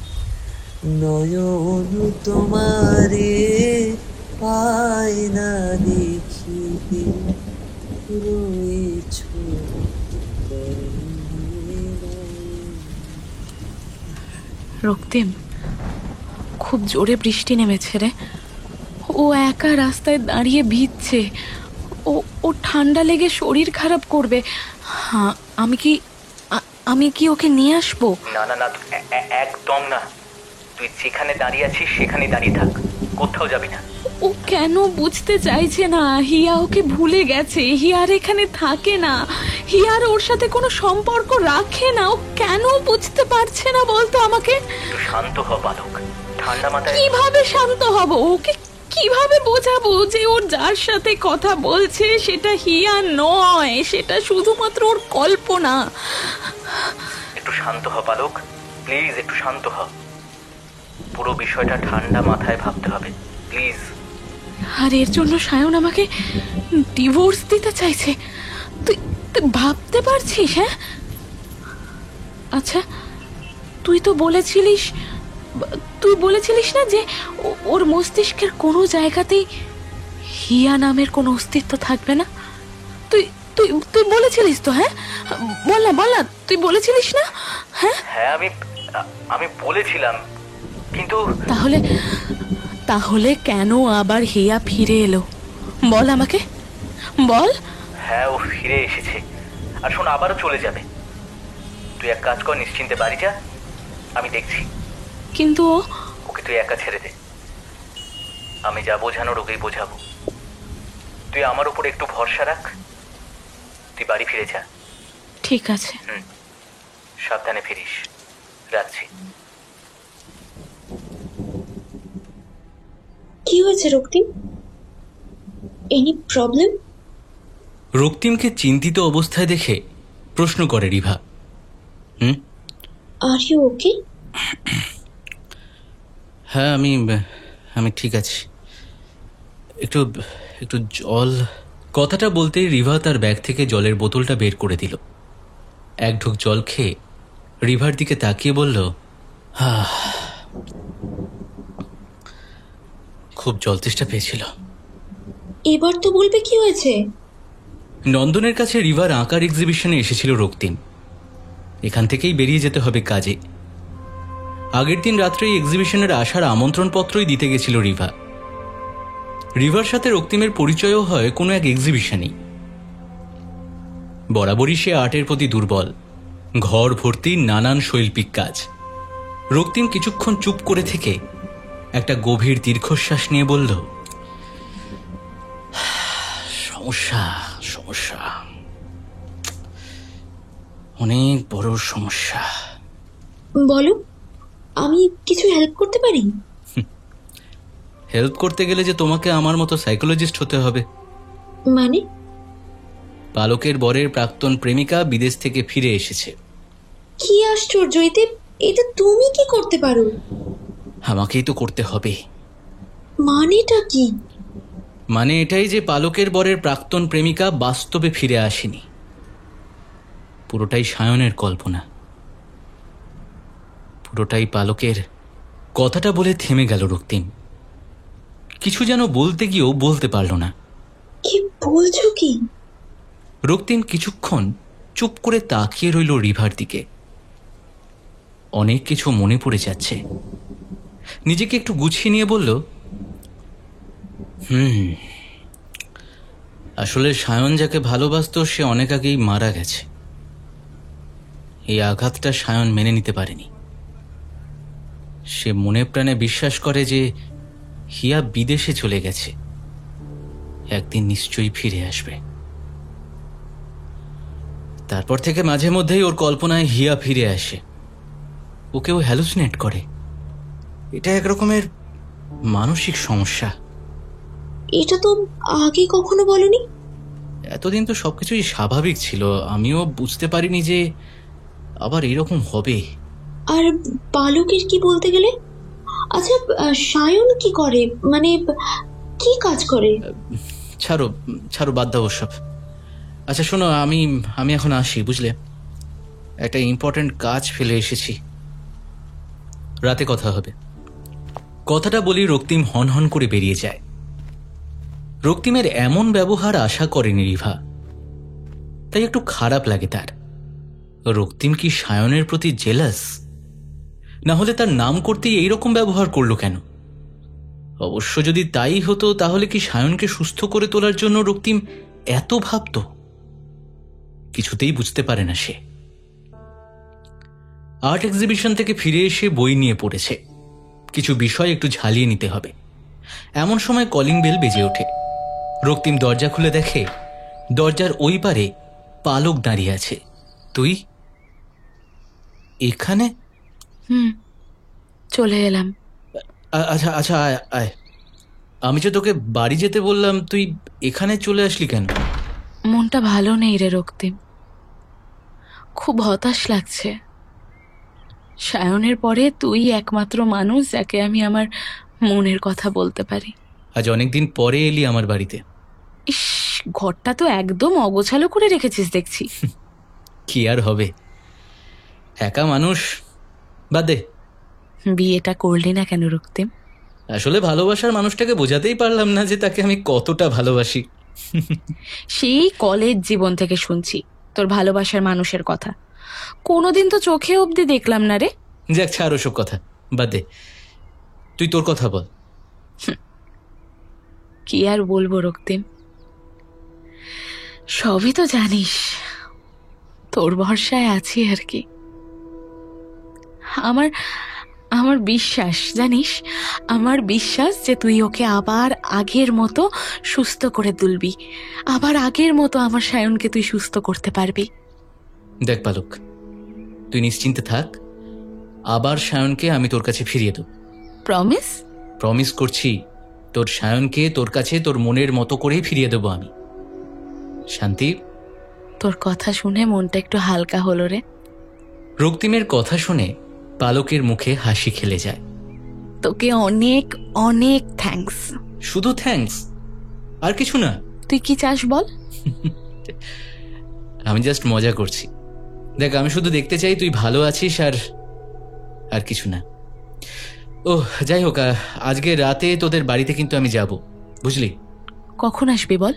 নয়ন তোমারে পায় না দেখিতে, রয়েছ। রক্তিম, খুব জোরে বৃষ্টি নেমেছে রে। ও একা রাস্তায় দাঁড়িয়ে ভিজছে। ও ঠান্ডা লেগে শরীর খারাপ করবে। হ্যাঁ, আমি কি ওকে নিয়ে আসবো? না না না, একদম না। তুই যেখানে দাঁড়িয়ে আছিস সেখানে দাঁড়িয়ে থাক, কোথাও যাবি না। ও কেন বুঝতে চাইছে না? হিয়া ওকে ভুলে গেছে। হিয়ার এখানে থাকে না, হিয়ার ওর সাথে কোনো সম্পর্ক রাখে না। ও কেন বুঝতে পারছে না বলতো আমাকে? একটু শান্ত হ বালক, ঠান্ডা মাথায়। কিভাবে শান্ত হব? ওকে কিভাবে বোঝাবো যে ওর যার সাথে কথা বলছে সেটা হিয়া নয়, সেটা শুধুমাত্র ওর কল্পনা। একটু শান্ত হ বালক, প্লিজ একটু শান্ত হ। পুরো বিষয়টা ঠান্ডা মাথায় ভাবতে হবে, প্লিজ। আর এর জন্য সায়ন আমাকে ডিভোর্স দিতে চাইছে? তুই ভাবতে পারছিস? হ্যাঁ, আচ্ছা, তুই বলেছিলিস না যে ওর মস্তিষ্কের কোনো জায়গাতেই হিয়া নামের কোনো অস্তিত্ব থাকবে না? তুই বলেছিলিস তো? হ্যাঁ, বল না, তুই বলেছিলিস না? হ্যাঁ হ্যাঁ, আমি বলেছিলাম, কিন্তু তাহলে কেন আবার হিয়া ফিরে এলো? বল আমাকে, বল। হ্যাঁ, ও ফিরে এসেছে, আর শোন, আবারও চলে যাবে। তুই এক কাজ কর, নিশ্চিন্তে বাড়ি যা, আমি দেখছি। কিন্তু ওকে তুই একা ছেড়ে দে, আমি যা বোঝানোর ওকেই বোঝাবো। তুই আমার উপর একটু ভরসা রাখ, তুই বাড়ি ফিরে যা। ঠিক আছে। সাবধানে ফিরিস, রাখছি। কি হয়েছে রক্তিম? Any problem? রক্তিমকে চিন্তিত অবস্থায় দেখে প্রশ্ন করে রিভা। Are you okay? হ্যাঁ, আমি ঠিক আছি। একটু জল। কথাটা বলতেই রিভা তার ব্যাগ থেকে জলের বোতলটা বের করে দিল। এক ঢুক জল খেয়ে রিভার দিকে তাকিয়ে বলল, খুব জল তেষ্টা পেয়েছিল। এবার তো বলবে কি হয়েছে? নন্দনের কাছে রিভার আঁকার এক্সিবিশনে এসেছিল রক্তিম। এখান থেকেই বেরিয়ে যেতে হবে কাজে। আগের দিন রাত্রে এক্সিবিশনের আসার আমন্ত্রণপত্রই দিতে গেছিল রিভা। রিভার সাথে রক্তিমের পরিচয়ও হয় কোনো এক এক্সিবিশনেই। বরাবরই সে আর্টের প্রতি দুর্বল, ঘর ভর্তি নানান শৈল্পিক কাজ। রক্তিম কিছুক্ষণ চুপ করে থেকে একটা গভীর দীর্ঘশ্বাস নিয়ে বলল, সমস্যা সমস্যা অনেক বড় সমস্যা। বলো, আমি কিছু হেল্প করতে পারি? হেল্প করতে গেলে যে তোমাকে আমার মতো সাইকোলজিস্ট হতে হবে। মানে? পালকের বরের প্রাক্তন প্রেমিকা বিদেশ থেকে ফিরে এসেছে। কি আশ্চর্য! এটা তুমি কি করতে পারো? আমাকেই তো করতে হবে। মানেটা কি? মানে এটাই যে পালকের বরের প্রাক্তন প্রেমিকা বাস্তবে ফিরে আসেনি, পুরোটাই সায়নের কল্পনা, পুরোটাই পালকের। কথাটা বলে থেমে গেল রক্তিম। কিছু যেন বলতে গিয়েও বলতে পারল না। কি বলছো কি? রক্তিম কিছুক্ষণ চুপ করে তাকিয়ে রইল রিভার দিকে। অনেক কিছু মনে পড়ে যাচ্ছে। নিজেকে একটু গুছিয়ে নিয়ে বলল, আসলে সায়ন যাকে ভালোবাসতো সে অনেক আগেই মারা গেছে। এই আঘাতটা সায়ন মেনে নিতে পারেনি। সে মনে প্রাণে বিশ্বাস করে যে হিয়া বিদেশে চলে গেছে, একদিন নিশ্চয়ই ফিরে আসবে। তারপর থেকে মাঝে মধ্যেই ওর কল্পনায় হিয়া ফিরে আসে, ওকেও হ্যালুসিনেট করে। এটা এক রকমের মানসিক সমস্যা। এটা তো আগে কখনো বলনি। এতদিন তো সবকিছুই স্বাভাবিক ছিল, আমিও বুঝতে পারিনি যে আবার এরকম হবে। আর পালকের কি বলতে গেলে? আচ্ছা, সায়ন কি করে, মানে কি কাজ করে? ছাড়ো ছাড়ো, বাদ দাও ওসব। আচ্ছা শোনো, আমি এখন আসি, বুঝলে? একটা ইম্পর্টেন্ট কাজ ফেলে এসেছি, রাতে কথা হবে। কথাটা বলি রক্তিম হন হন করে বেরিয়ে যায়। রক্তিমের এমন ব্যবহার আশা করেনি রিভা, তাই একটু খারাপ লাগে তার। রক্তিম কি সায়নের প্রতি জেলাস? না হলে তার নাম করতেই এইরকম ব্যবহার করলো কেন? অবশ্য যদি তাই হতো তাহলে কি সায়নকে সুস্থ করে তোলার জন্য রক্তিম এত ভাবত? কিছুতেই বুঝতে পারে না সে। আর্ট এক্সিবিশন থেকে ফিরে এসে বই নিয়ে পড়েছে, কিছু বিষয় একটু ঝালিয়ে নিতে হবে। এমন সময় কলিং বেল বেজে ওঠে। রক্তিম দরজা খুলে দেখে দরজার ওই পারে পালক দাঁড়িয়ে আছে। তুই এখানে? চলে এলাম। আচ্ছা আচ্ছা, আয় আয়। আমি যে তোকে বাড়ি যেতে বললাম, তুই এখানে চলে আসলি কেন? মনটা ভালো নেই রে রক্তিম, খুব হতাশ লাগছে। সায়নের পরে তুই একমাত্র মানুষ যাকে আমি আমার মনের কথা বলতে পারি। আজ অনেকদিন পরে এলি আমার বাড়িতে। ইস, ঘরটা তো একদম অগোছালো করে রেখেছিস দেখছি। কি আর হবে, একা মানুষ, বাদ দে। বিয়েটা করলি না কেন রক্তিম? আসলে ভালোবাসার মানুষটাকে বোঝাতেই পারলাম না যে তাকে আমি কতটা ভালোবাসি। সেই কলেজ জীবন থেকে শুনছি তোর ভালোবাসার মানুষের কথা, কোনোদিন তো চোখে অবধি দেখলাম না রে। যাক ছাড় ওসব কথা, বাদ দে। তুই তোর কথা বল। কি আর বলবো রক্তিম, সবই তো জানিস, তোর ভরসায় আছি আর কি। আমার বিশ্বাস, জানিস, আমার বিশ্বাস যে তুই ওকে আবার আগের মতো সুস্থ করে তুলবি, আবার আগের মতো আমার সায়নকে তুই সুস্থ করতে পারবি। দেখ পালক, তুই নিশ্চিন্তে থাক, আবার সায়নকে আমি তোর কাছে ফিরিয়ে দেব। প্রমিস? প্রমিস করছি, তোর সায়নকে তোর কাছে তোর মনের মতো করেই ফিরিয়ে দেব আমি। শান্তি, তোর কথা শুনে মনটা একটু হালকা হলো রে। রক্তিমের কথা শুনে পালকের মুখে হাসি খেলে যায়। তোকে অনেক অনেক থ্যাঙ্কস। শুধু থ্যাঙ্কস, আর কিছু না? তুই কি চাস বল? আমি জাস্ট মজা করছি। দেখ, আমি শুধু দেখতে চাই তুই ভালো আছিস, আর কিছু না। ও যাই হোক, আজকে রাতে তোদের বাড়িতে কিন্তু আমি যাব, বুঝলি? কখন আসবি বল?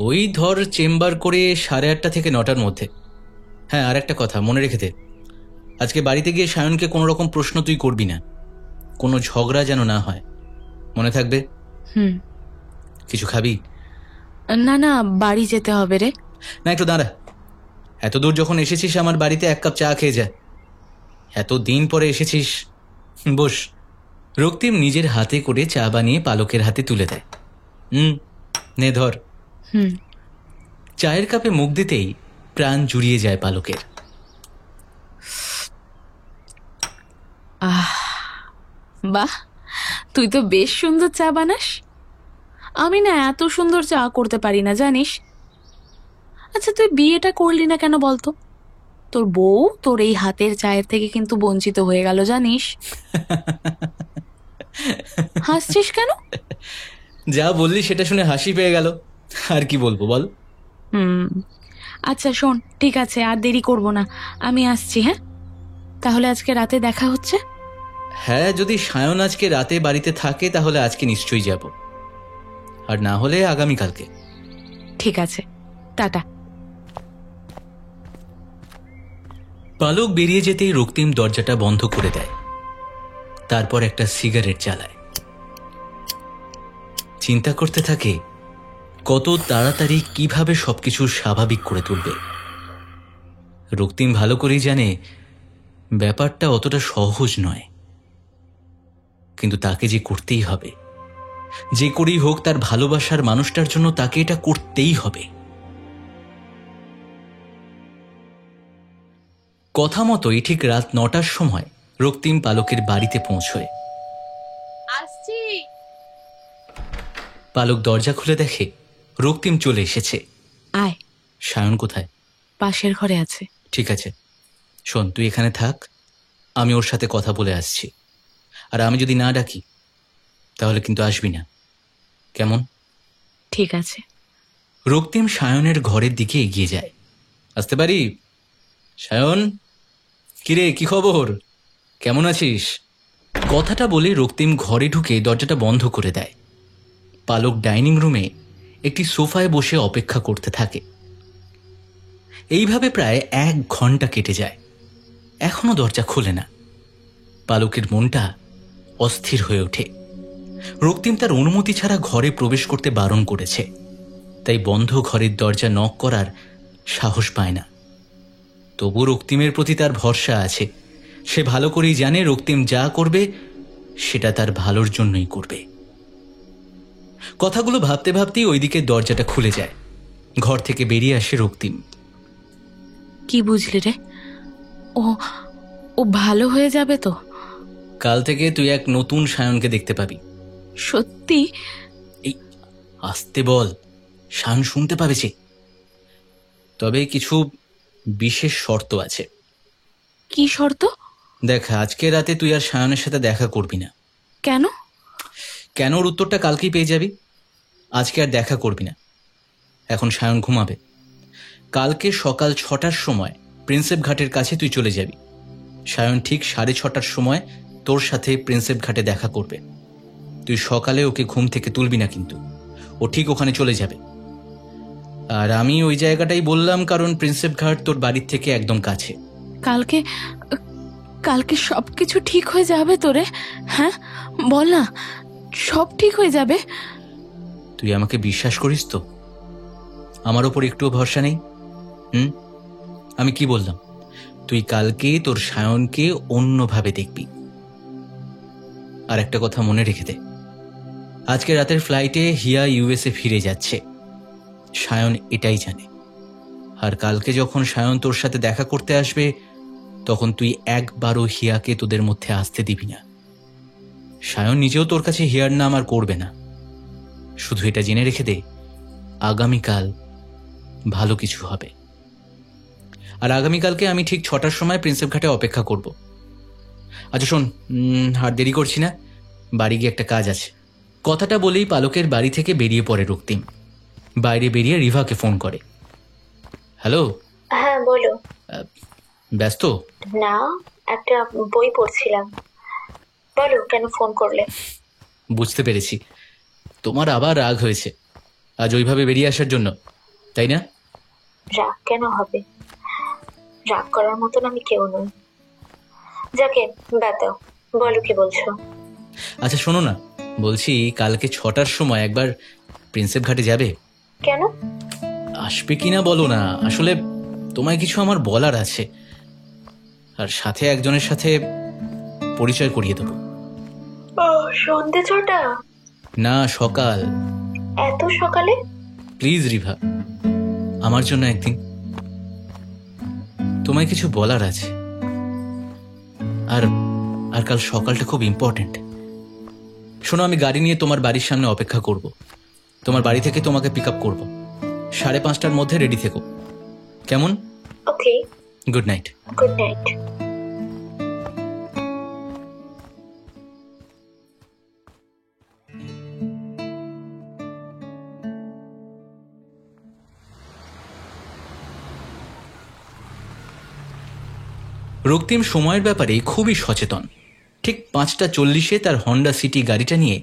ওই ধর চেম্বার করে 8:30 থেকে 9টার মধ্যে। হ্যাঁ, আর একটা কথা মনে রেখে দে, আজকে বাড়িতে গিয়ে সায়নকে কোনো রকম প্রশ্ন তুই করবি না, কোনো ঝগড়া যেন না হয়, মনে থাকবে? কিছু খাবি? না না, বাড়ি যেতে হবে রে। না, একটু দাঁড়া। এত দূর যখন এসেছিস আমার বাড়িতে 1 কাপ চা খেয়ে যা। এত দিন পরে এসেছিস, বস। রক্তিম নিজের হাতে করে চা বানিয়ে পালকের হাতে তুলে দেয়। নে ধর। চায়ের কাপে মুখ দিতেই প্রাণ জুড়িয়ে যায় পালকের। বাহ, তুই তো বেশ সুন্দর চা বানাস। আমি না এত সুন্দর চা করতে পারি না, জানিস। আচ্ছা, তুই বিয়েটা করলি না কেন বলতো? তোর বউ তোর এই হাতের চায়ের থেকে কিন্তু বঞ্চিত হয়ে গেল, জানিস। হাসছিস কেন? যা বললি সেটা শুনে হাসি পেয়ে গেল, আর কি বলবো বল। আচ্ছা শোন, ঠিক আছে, আর দেরি করব না, আমি আসছি। হ্যাঁ, তাহলে আজকে রাতে দেখা হচ্ছে। হ্যাঁ, যদি সায়ন আজকে রাতে বাড়িতে থাকে তাহলে আজকে নিশ্চয়ই যাব, আর না হলে আগামীকালকে। ঠিক আছে, টাটা। পালক বেরিয়ে যেতেই রক্তিম দরজাটা বন্ধ করে দেয়, তারপর একটা সিগারেট জ্বালায়। চিন্তা করতে থাকে কত তাড়াতাড়ি কিভাবে সবকিছু স্বাভাবিক করে তুলবে। রক্তিম ভালো করেই জানে ব্যাপারটা অতটা সহজ নয়, কিন্তু তাকে যে করতেই হবে। যে করেই হোক তার ভালোবাসার মানুষটার জন্য তাকে এটা করতেই হবে। কথা মতোই ঠিক রাত 9টার সময় রক্তিম পালকের বাড়িতে পৌঁছয়। আসছি। পালক দরজা খুলে দেখে রক্তিম চলে এসেছে। আয়। সায়ন কোথায়? পাশের ঘরে আছে। ঠিক আছে, শোন, তুই এখানে থাক, আমি ওর সাথে কথা বলে আসছি। আর আমি যদি না ডাকি তাহলে কিন্তু আসবি না, কেমন? ঠিক আছে। রক্তিম সায়নের ঘরের দিকে এগিয়ে যায়। আসতে পারি? সায়ন, কিরে, কি খবর, কেমন আছিস? কথাটা বলে রক্তিম ঘরে ঢুকে দরজাটা বন্ধ করে দেয়। পালক ডাইনিং রুমে একটি সোফায় বসে অপেক্ষা করতে থাকে। এইভাবে প্রায় 1 ঘন্টা কেটে যায়, এখনো দরজা খোলে না। পালকের মনটা অস্থির হয়ে ওঠে। রক্তিম তার অনুমতি ছাড়া ঘরে প্রবেশ করতে বারণ করেছে, তাই বন্ধ ঘরের দরজা নক করার সাহস পায় না। তবু রক্তিমের প্রতি তার ভরসা আছে। সে ভালো করেই জানে রক্তিম যা করবে সেটা তার ভালোর জন্যই করবে। কথাগুলো ভাবতে ভাবতেই ওইদিকে দরজাটা খুলে যায়। ঘর থেকে বেরিয়ে আসে রক্তিম। কি বুঝলি রে? ও ও ভালো হয়ে যাবে তো? কাল থেকে তুই এক নতুন সায়নকে দেখতে পাবি। সত্যি? এই আসতে বল, সায়ন শুনতে পাবে যে। তবে কিছু বিশেষ শর্ত আছে। কি শর্ত? দেখ, আজকে রাতে তুই আর সায়নের সাথে দেখা করবি না। কেন? কেন ওর উত্তরটা কালকেই পেয়ে যাবি। আজকে আর দেখা করবি না। এখন সায়ন ঘুমাবে। কালকে সকাল 6টার সময় প্রিন্সেপ ঘাটের কাছে তুই চলে যাবি। সায়ন ঠিক 6:30টার সময় তোর সাথে প্রিন্সেপ ঘাটে দেখা করবে। তুই সকালে ওকে ঘুম থেকে তুলবি না, কিন্তু ও ঠিক ওখানে চলে যাবে। আর আমি ওই জায়গাটাই বললাম কারণ প্রিন্সেপ ঘাট তোর বাড়ির থেকে একদম কাছে। কালকে কালকে সবকিছু ঠিক হয়ে যাবে তো রে? হ্যাঁ বল না, সব ঠিক হয়ে যাবে? তুই আমাকে বিশ্বাস করিস তো? আমার ওপর একটুও ভরসা নেই? আমি কি বললাম? তুই কালকে তোর সায়নকে অন্যভাবে দেখবি। আর একটা কথা মনে রেখে দে, আজকে রাতের ফ্লাইটে হিয়া ইউএসএ ফিরে যাচ্ছে। সায়ন এটাই জানে। আর কালকে যখন সায়ন তোর সাথে দেখা করতে আসবে তখন তুই একবারও হিয়াকে তোদের মধ্যে আসতে দিবি না। সায়ন নিজেও তোর কাছে হিয়ার নাম আর করবে না। শুধু এটা জেনে রেখে দে, আগামীকাল ভালো কিছু হবে। আর আগামীকালকে আমি ঠিক 6টার সময় প্রিন্সেপ ঘাটে অপেক্ষা করব। আচ্ছা শোন, আর দেরি করছি না, বাড়ি গিয়ে একটা কাজ আছে। কথাটা বলেই পালকের বাড়ি থেকে বেরিয়ে পড়ে রক্তিম। বাইরে বেরিয়ে রিভাকে ফোন করে। হ্যালো। হ্যাঁ বলো। ব্যস্ত? না, একটা বই পড়ছিলাম। বলো, কেন ফোন করলে? বুঝতে পেরেছি, তোমার আবার রাগ হয়েছে আজ ওইভাবে বেরিয়ে আসার জন্য, তাই না? রাগ কেন হবে? রাগ করার মতন আমি কেউ নই। যাকে বাদ দাও, বলো কি বলছো। আচ্ছা শোনো না, বলছি কালকে 6টার সময় একবার প্রিন্সেপ ঘাটে যাবে। কেন? আসবে কিনা বলো না, আসলে তোমায় কিছু আমার বলার আছে। আর সাথে একজনের সাথে পরিচয় করিয়ে দেবো। ও, সন্ধে 6টা? না, সকাল। এত সকালে? প্লিজ রিভা, আমার জন্য একদিন? তোমায় কিছু বলার আছে। আর আর কাল সকালটা খুব ইম্পর্টেন্ট। শোনো, আমি গাড়ি নিয়ে তোমার বাড়ির সামনে অপেক্ষা করব। তোমার বাড়ি থেকে তোমাকে পিক আপ করবো। 5:30টার মধ্যে রেডি থেকো, কেমন? Okay, good night. Good night. রক্তিম সময়ের ব্যাপারে খুবই সচেতন। ঠিক 5:40 তার হন্ডা সিটি গাড়িটা নিয়ে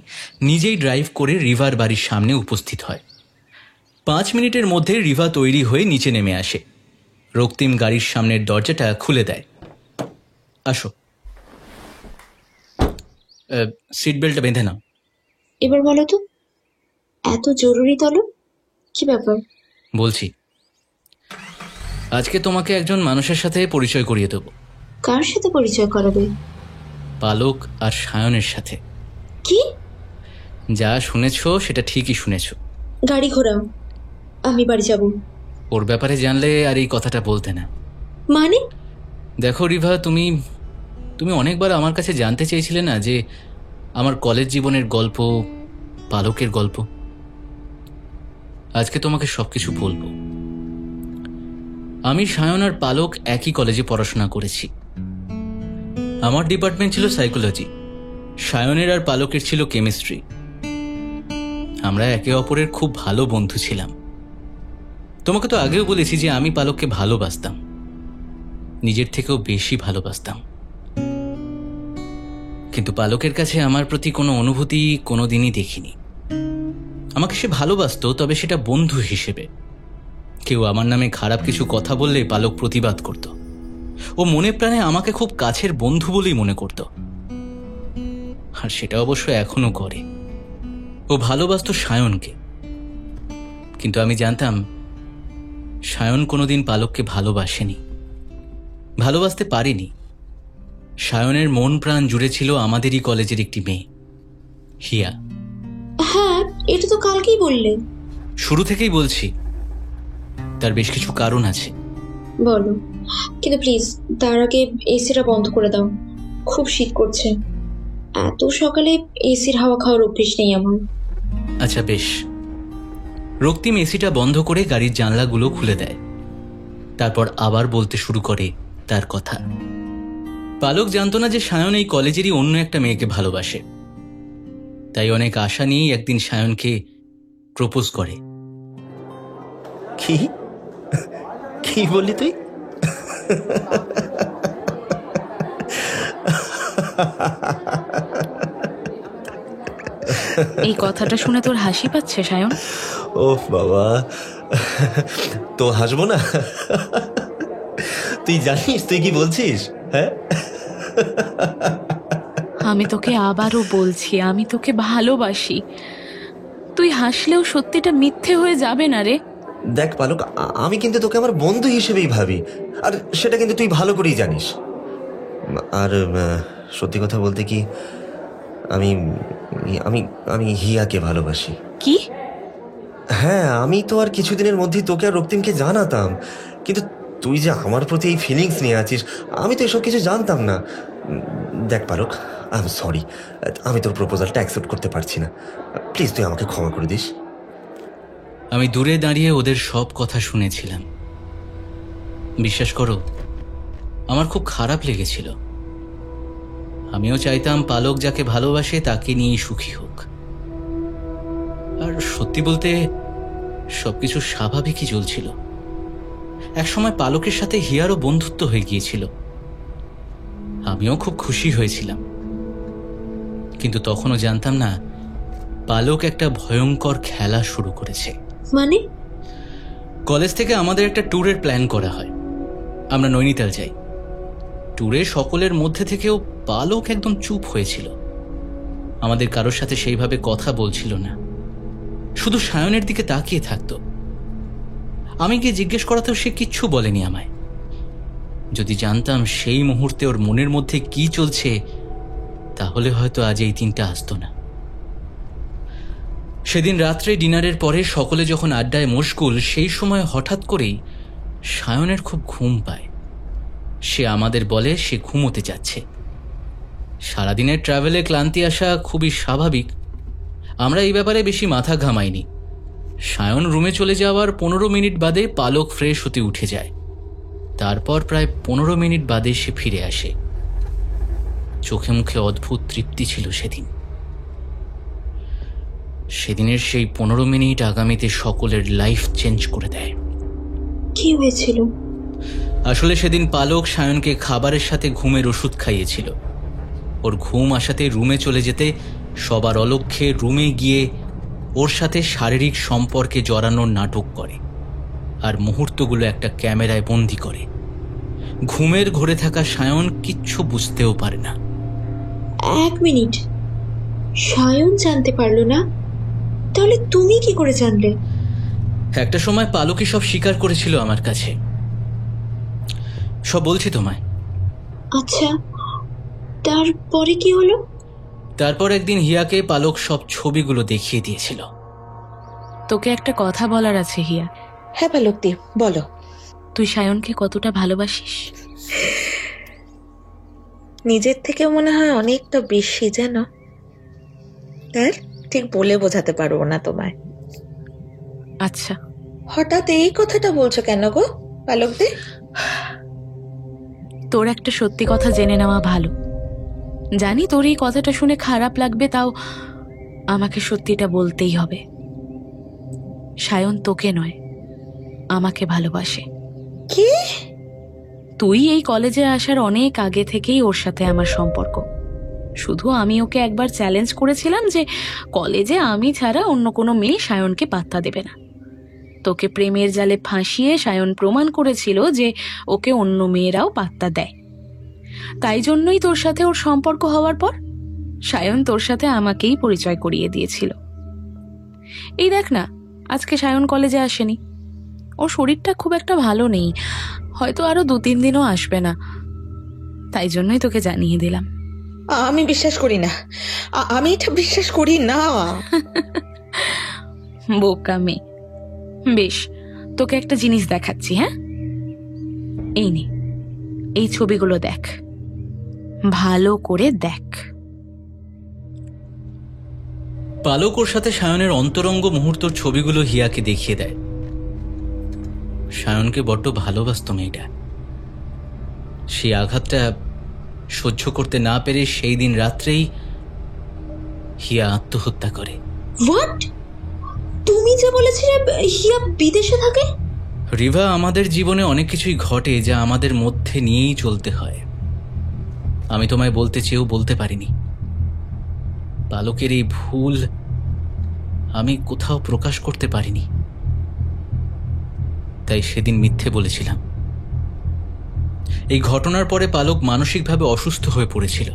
নিজেই ড্রাইভ করে রিভার বাড়ির সামনে উপস্থিত হয়। 5 মিনিটের মধ্যে রিভা তৈরি হয়ে নিচে নেমে আসে। রক্তিম গাড়ির সামনের দরজাটা খুলে দেয়। আসো, সিট বেল্টটা বেঁধে নাও। এবার বলো তো, এত জরুরি তলব কি ব্যাপার? বলছি, আজকে তোমাকে একজন মানুষের সাথে পরিচয় করিয়ে দেব। কার সাথে পরিচয় করাবে? পালক আর সায়নের সাথে। কি? যা শুনেছো সেটা ঠিকই শুনেছো। গাড়ি ঘোরাও, আমি বাড়ি যাব। ওর ব্যাপারে জানলে আর এই কথাটা বলতে না। মানে? দেখো রিভা, তুমি অনেকবার আমার কাছে জানতে চেয়েছিলে না যে আমার কলেজ জীবনের গল্প, পালকের গল্প। আজকে তোমাকে সবকিছু বলবো। আমি, সায়ন আর পালক একই কলেজে পড়াশোনা করেছি। আমার ডিপার্টমেন্ট ছিল সাইকোলজি, সায়নের আর পালকের ছিল কেমিস্ট্রি। আমরা একে অপরের খুব ভালো বন্ধু ছিলাম। তোমাকে তো আগেও বলেছি যে আমি পালককে ভালোবাসতাম, নিজের থেকেও বেশি ভালোবাসতাম। কিন্তু পালকের কাছে আমার প্রতি কোনো অনুভূতি কোনোদিনই দেখিনি। আমাকে সে ভালোবাসতো, তবে সেটা বন্ধু হিসেবে। কেউ আমার নামে খারাপ কিছু কথা বললে পালক প্রতিবাদ করত। ও মনে প্রাণে আমাকে খুব কাছের বন্ধু বলেই মনে করত, আর সেটা অবশ্য এখনো করে। ও ভালোবাসতো সায়নকে, কিন্তু আমি জানতাম সায়ন কোনোদিন পালককে ভালোবাসেনি, ভালোবাসতে পারেনি। সায়নের মন প্রাণ জুড়ে ছিল আমাদেরই কলেজের একটি মেয়ে, হিয়া। হ্যাঁ, এটা তো কালকেই বললে। শুরু থেকেই বলছি, তার বেশ কিছু কারণ আছে। বলো, কিন্তু প্লিজ তার আগে এসিটা বন্ধ করে দাও, খুব শীত করছে। এত সকালে এসির হাওয়া খাওয়ার অভ্যেস নেই আমার। আচ্ছা বেশ। রক্তিম এসিটা বন্ধ করে গাড়ির জানলাগুলো খুলে দেয়। তারপর আবার বলতে শুরু করে তার কথা। পালক জানতো না যে সায়ন এই কলেজেরই অন্য একটা মেয়েকে ভালোবাসে। তাই অনেক আশা নিয়েই একদিন সায়নকে প্রপোজ করে। কি কি বললি তুই? এই কথাটা শুনে তোর হাসি পাচ্ছে সায়ন? ও বাবা, তো হাসবো না? তুই জানিস তুই কি বলছিস? হ্যাঁ, আমি তোকে আবারও বলছি, আমি তোকে ভালোবাসি। তুই হাসলেও সত্যিটা মিথ্যে হয়ে যাবে না রে। দেখ পালক, আমি কিন্তু তোকে আমার বন্ধু হিসেবেই ভাবি, আর সেটা কিন্তু তুই ভালো করেই জানিস। আর সত্যি কথা বলতে কি, আমি আমি আমি হিয়াকে ভালোবাসি। কি? হ্যাঁ, আমি তো আর কিছুদিনের মধ্যেই তোকে আর রক্তিমকে জানাতাম, কিন্তু তুই যে আমার প্রতি এই ফিলিংস নিয়ে আছিস, আমি তো এসব কিছু জানতাম না। দেখ পালক, আই এম সরি, আমি তোর প্রপোজালটা অ্যাকসেপ্ট করতে পারছি না। প্লিজ তুই আমাকে ক্ষমা করে দিস। আমি দূরে দাঁড়িয়ে ওদের সব কথা শুনেছিলাম। বিশ্বাস করো, আমার খুব খারাপ লেগেছিল। আমিও চাইতাম পালক যাকে ভালোবাসে তাকে নিয়েই সুখী হোক। আর সত্যি বলতে সবকিছু স্বাভাবিকই চলছিল। একসময় পালকের সাথে হিয়ারও বন্ধুত্ব হয়ে গিয়েছিল, আমিও খুব খুশি হয়েছিলাম। কিন্তু তখনও জানতাম না পালক একটা ভয়ঙ্কর খেলা শুরু করেছে। মানে? কলেজ থেকে আমাদের একটা ট্যুরের প্ল্যান করা হয়। আমরা নৈনিতাল যাই। ট্যুরে সকলের মধ্যে থেকেও পালক একদম চুপ হয়েছিল। আমাদের কারোর সাথে সেইভাবে কথা বলছিল না, শুধু সায়নের দিকে তাকিয়ে থাকতো। আমি গিয়ে জিজ্ঞেস করাতেও সে কিচ্ছু বলেনি আমায়। যদি জানতাম সেই মুহূর্তে ওর মনের মধ্যে কি চলছে, তাহলে হয়তো আজ এই দিনটা আসতো না। সেদিন রাত্রে ডিনারের পরে সকলে যখন আড্ডায় মশগুল, সেই সময় হঠাৎ করেই সায়নের খুব ঘুম পায়। সে আমাদের বলে সে ঘুমোতে যাচ্ছে। সারাদিনের ট্রাভেলে ক্লান্তি আসা খুবই স্বাভাবিক, আমরা এই ব্যাপারে বেশি মাথা ঘামাইনি। সায়ন রুমে চলে যাওয়ার 15 মিনিট বাদে পালক ফ্রেশ হতে উঠে যায়। তারপর প্রায় 15 মিনিট বাদে সে ফিরে আসে। চোখে মুখে অদ্ভুত তৃপ্তি ছিল সেদিন। সেদিনের সেই 15 মিনিট আগামীতে সকলের লাইফ চেঞ্জ করে দেয়। কি হয়েছিল? আসলে সেদিন পালক সায়নকে খাবারের সাথে ঘুমের ওষুধ খাইয়েছিল। ওর ঘুম আসাতে রুমে চলে যেতে সবার অলক্ষ্যে রুমে গিয়ে ওর সাথে শারীরিক সম্পর্কে জড়ানোর নাটক করে আর মুহূর্তগুলো একটা ক্যামেরায় বন্দি করে। ঘুমের ঘোরে থাকা সায়ন কিচ্ছু বুঝতেও পারে না। 1 মিনিট, সায়ন জানতে পারলো না? তাহলে তুমি কি করে জানলে? একটা সময় পালকই সব স্বীকার করেছিল আমার কাছে। সব বলছি তোমায়। আচ্ছা, তারপরে কি হলো? তারপর একদিন হিয়াকে পালক সব ছবিগুলো দেখিয়ে দিয়েছিল। তোকে একটা কথা বলার আছে হিয়া। হ্যাঁ পালকদি, বলো। তুই সায়নকে কতটা ভালোবাসিস? নিজের থেকে মনে হয় অনেকটা বেশি, জানো। তার ঠিক বলে বোঝাতে পারবো না তোমায়। আচ্ছা, হঠাৎ এই কথাটা বলছো কেন গো পালকদি? তোর একটা সত্যি কথা জেনে নেওয়া ভালো। জানি তোর এই কথাটা শুনে খারাপ লাগবে, তাও আমাকে সত্যিটা বলতেই হবে। সায়ন তোকে নয়, আমাকে ভালোবাসে। কি? তুই এই কলেজে আসার অনেক আগে থেকেই ওর সাথে আমার সম্পর্ক। শুধু আমি ওকে একবার চ্যালেঞ্জ করেছিলাম যে কলেজে আমি ছাড়া অন্য কোনো মেয়ে সায়নকে পাত্তা দেবে না। তোকে প্রেমের জালে ফাঁসিয়ে সায়ন প্রমাণ করেছিল যে ওকে অন্য মেয়েরাও পাত্তা দেয়। তাই জন্যই তোর সাথে ওর সম্পর্ক হওয়ার পর সায়ন তোর সাথে আমাকেই পরিচয় করিয়ে দিয়েছিল। এই দেখ না, আজকে সায়ন কলেজে আসেনি। ওর শরীরটা খুব একটা ভালো নেই, হয়তো আরো 2-3 দিনও আসবে না। তাই জন্যই তোকে জানিয়ে দিলাম। আমি বিশ্বাস করি না, আমি এটা বিশ্বাস করি না। বোকা মেয়ে। বেশ, তোকে একটা জিনিস দেখাচ্ছি। হ্যাঁ, এই নে, এই ছবিগুলো দেখ, ভালো করে দেখ। পালক ওর সাথে সায়নের অন্তরঙ্গ মুহূর্তের ছবিগুলো হিয়াকে দেখিয়ে দেয়। সায়নকে বড্ড ভালোবাসত মেয়েটা। সেই আঘাতটা সহ্য করতে না পেরে সেই দিন রাত্রেই হিয়া আত্মহত্যা করে। হোয়াট? তুমি যে বলেছিলে হিয়া বিদেশে থাকে? রিভা, আমাদের জীবনে অনেক কিছুই ঘটে যা আমাদের মধ্যে নিয়েই চলতে হয়। আমি তোমায় বলতে চেয়েও বলতে পারিনি। পালকের এই ভুল আমি কোথাও প্রকাশ করতে পারিনি, তাই সেদিন মিথ্যে বলেছিলাম। এই ঘটনার পরে পালক মানসিকভাবে অসুস্থ হয়ে পড়েছিল।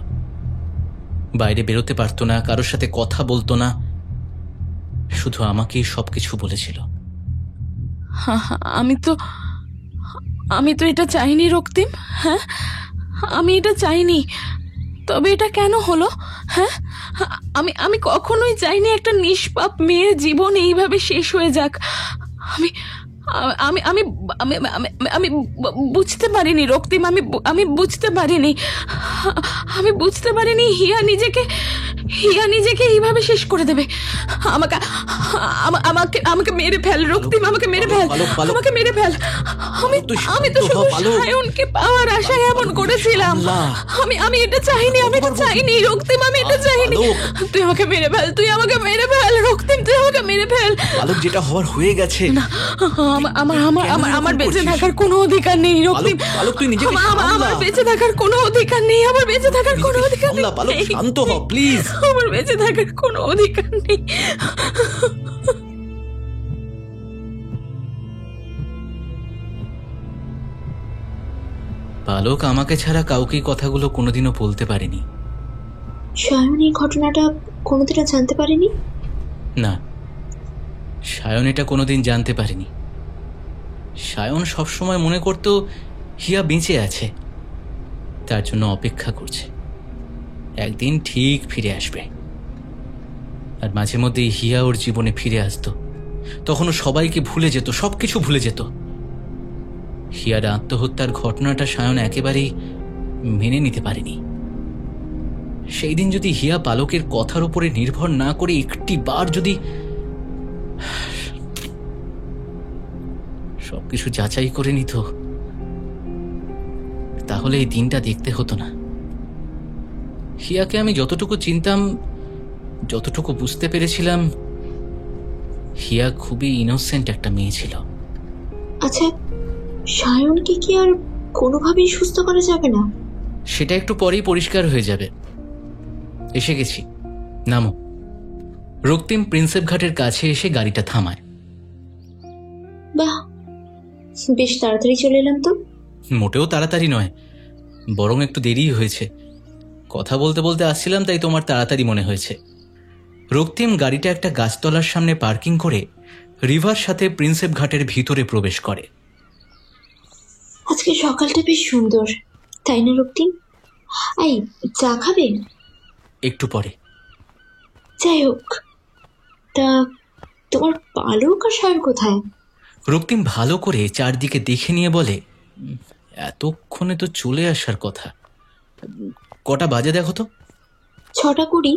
বাইরে বেরোতে পারতো না, কারোর সাথে কথা বলতো না, শুধু আমাকেই সবকিছু বলেছিল। আমি তো এটা চাইনি রক্তিম। হ্যাঁ, আমি এটা চাইনি। তবে এটা কেন হলো? হ্যাঁ, আমি কখনোই চাইনি একটা নিষ্পাপ মেয়ের জীবন এইভাবে শেষ হয়ে যাক। আমি আমি আমি আমি আমি বুঝতে পারিনি রক্তিম। আমি বুঝতে পারিনি। আমি বুঝতে পারিনি হিয়া নিজেকে এইভাবে শেষ করে দেবে। আমাকে আমাকে আমাকে মেরে ফেল রক্তিম, আমাকে মেরে ফেল, আমাকে মেরে ফেল। আমি তো শুধু সায়নকে পাওয়ার আশায় এমন করেছিলাম। আমি এটা চাইনি, আমি এটা চাইনি রক্তিম, আমি এটা চাইনি। তুই আমাকে মেরে ফেল, তুই আমাকে মেরে ফেল রক্তিম, তুই আমাকে মেরে ফেল। পালক, যেটা হওয়ার হয়ে গেছে। না, আমার বেঁচে থাকার কোনো অধিকার নেই রক্তিম। পালক, তুই নিজেকে আমার বেঁচে থাকার কোনো অধিকার নেই, আমার বেঁচে থাকার কোনো অধিকার নেই। পালক, শান্ত হ প্লিজ। আমার বেঁচে থাকার কোনো অধিকার নেই। পালক আমাকে ছাড়া কাউকে কথাগুলো কোনোদিনও বলতে পারেনি। সায়ন এই ঘটনাটা কোনোদিনও জানতে পারেনি? না, সায়ন এটা কোনোদিন জানতে পারেনি। সায়ন সবসময় মনে করত হিয়া বেঁচে আছে, তার জন্য অপেক্ষা করছে, একদিন ঠিক ফিরে আসবে। আর মাঝে মধ্যেই হিয়া ওর জীবনে ফিরে আসতো। তখনও সবাইকে ভুলে যেত, সবকিছু ভুলে যেত। হিয়ার আত্মহত্যার ঘটনাটা সায়ন একেবারেই মেনে নিতে পারেনি। সেই দিন যদি হিয়া পালকের কথার উপরে নির্ভর না করে একটি বার যদি সবকিছু যাচাই করে নিত, তাহলে এই দিনটা দেখতে হতো না। হিয়াকে আমি যতটুকু চিনতাম, যতটুকু বুঝতে পেরেছিলাম, হিয়া খুবই ইনোসেন্ট একটা মেয়ে ছিল। আচ্ছা, সায়নকে কি আর কোনোভাবেই সুস্থ করা যাবে না? সেটা একটু পরেই পরিষ্কার হয়ে যাবে। এসে গেছি, নামো। রক্তিম প্রিন্সেপ ঘাটের কাছে এসে গাড়িটা থামায়। বাহ, বেশ তাড়াতাড়ি চলে এলাম তো। মোটেও তাড়াতাড়ি নয়, বরং একটু দেরিই হয়েছে। কথা বলতে বলতে আসছিলাম, তাই তোমার তাড়াতাড়ি মনে হয়েছে। রক্তিম গাড়িটা একটা গাছতলার সামনে পার্কিং করে রিভার সাথে প্রিন্সেপ ঘাটের ভিতরে প্রবেশ করে। আজকে সকালটা বেশ সুন্দর, তাই না রক্তিম? এই, চা খাবে? একটু পরে। যাই হোক, তা তোমার পালক আর সায়ন কোথায়? রক্তিম ভালো করে চারদিকে দেখে নিয়ে বলে, এতক্ষণে তো চলে আসার কথা। কটা বাজে দেখো তো। 6:20।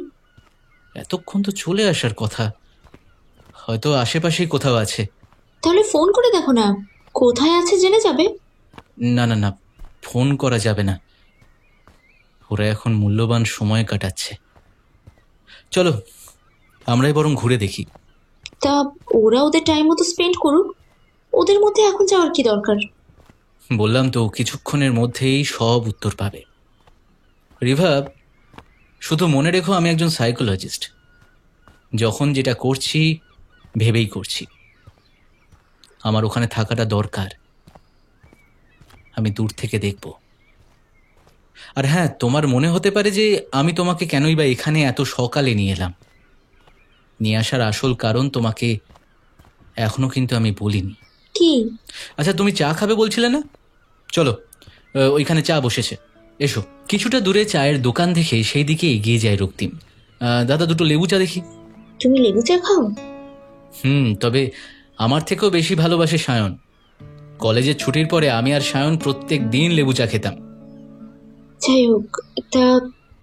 এতক্ষণ তো চলে আসার কথা, হয়তো আশেপাশেই কোথাও আছে। তাহলে ফোন করে দেখো না, কোথায় আছে জেনে যাবে। না না না, ফোন করা যাবে না। ওরা এখন মূল্যবান সময় কাটাচ্ছে। চলো আমরাই বরং ঘুরে দেখি। তা ওরা ওদের টাইম মতো স্পেন্ড করুক, ওদের মধ্যে এখন যাওয়ার কি দরকার? বললাম তো, কিছুক্ষণের মধ্যেই সব উত্তর পাবে। রিভা, শুধু মনে রেখো আমি একজন সাইকোলজিস্ট। যখন যেটা করছি ভেবেই করছি। আমার ওখানে থাকাটা দরকার। আমি দূর থেকে দেখব। আর হ্যাঁ, তোমার মনে হতে পারে যে আমি তোমাকে কেনই বা এখানে এত সকালে নিয়ে এলাম। নিয়ে আসার আসল কারণ তোমাকে এখনো কিন্তু আমি বলিনি। কি? আচ্ছা, তুমি চা খাবে বলছিলে না? চলো, ওইখানে চা বসেছে, এসো। কিছুটা দূরে চায়ের দোকান দেখে সেই দিকে এগিয়ে যায় রক্তিম। দাদা, দুটো লেবু চা দেখি। তুমি লেবু চা খাও? তবে আমার থেকেও বেশি ভালোবাসে সায়ন। কলেজের ছুটির পরে আমি আর সায়ন প্রত্যেক দিন লেবু চা খেতাম। যাই হোক, তা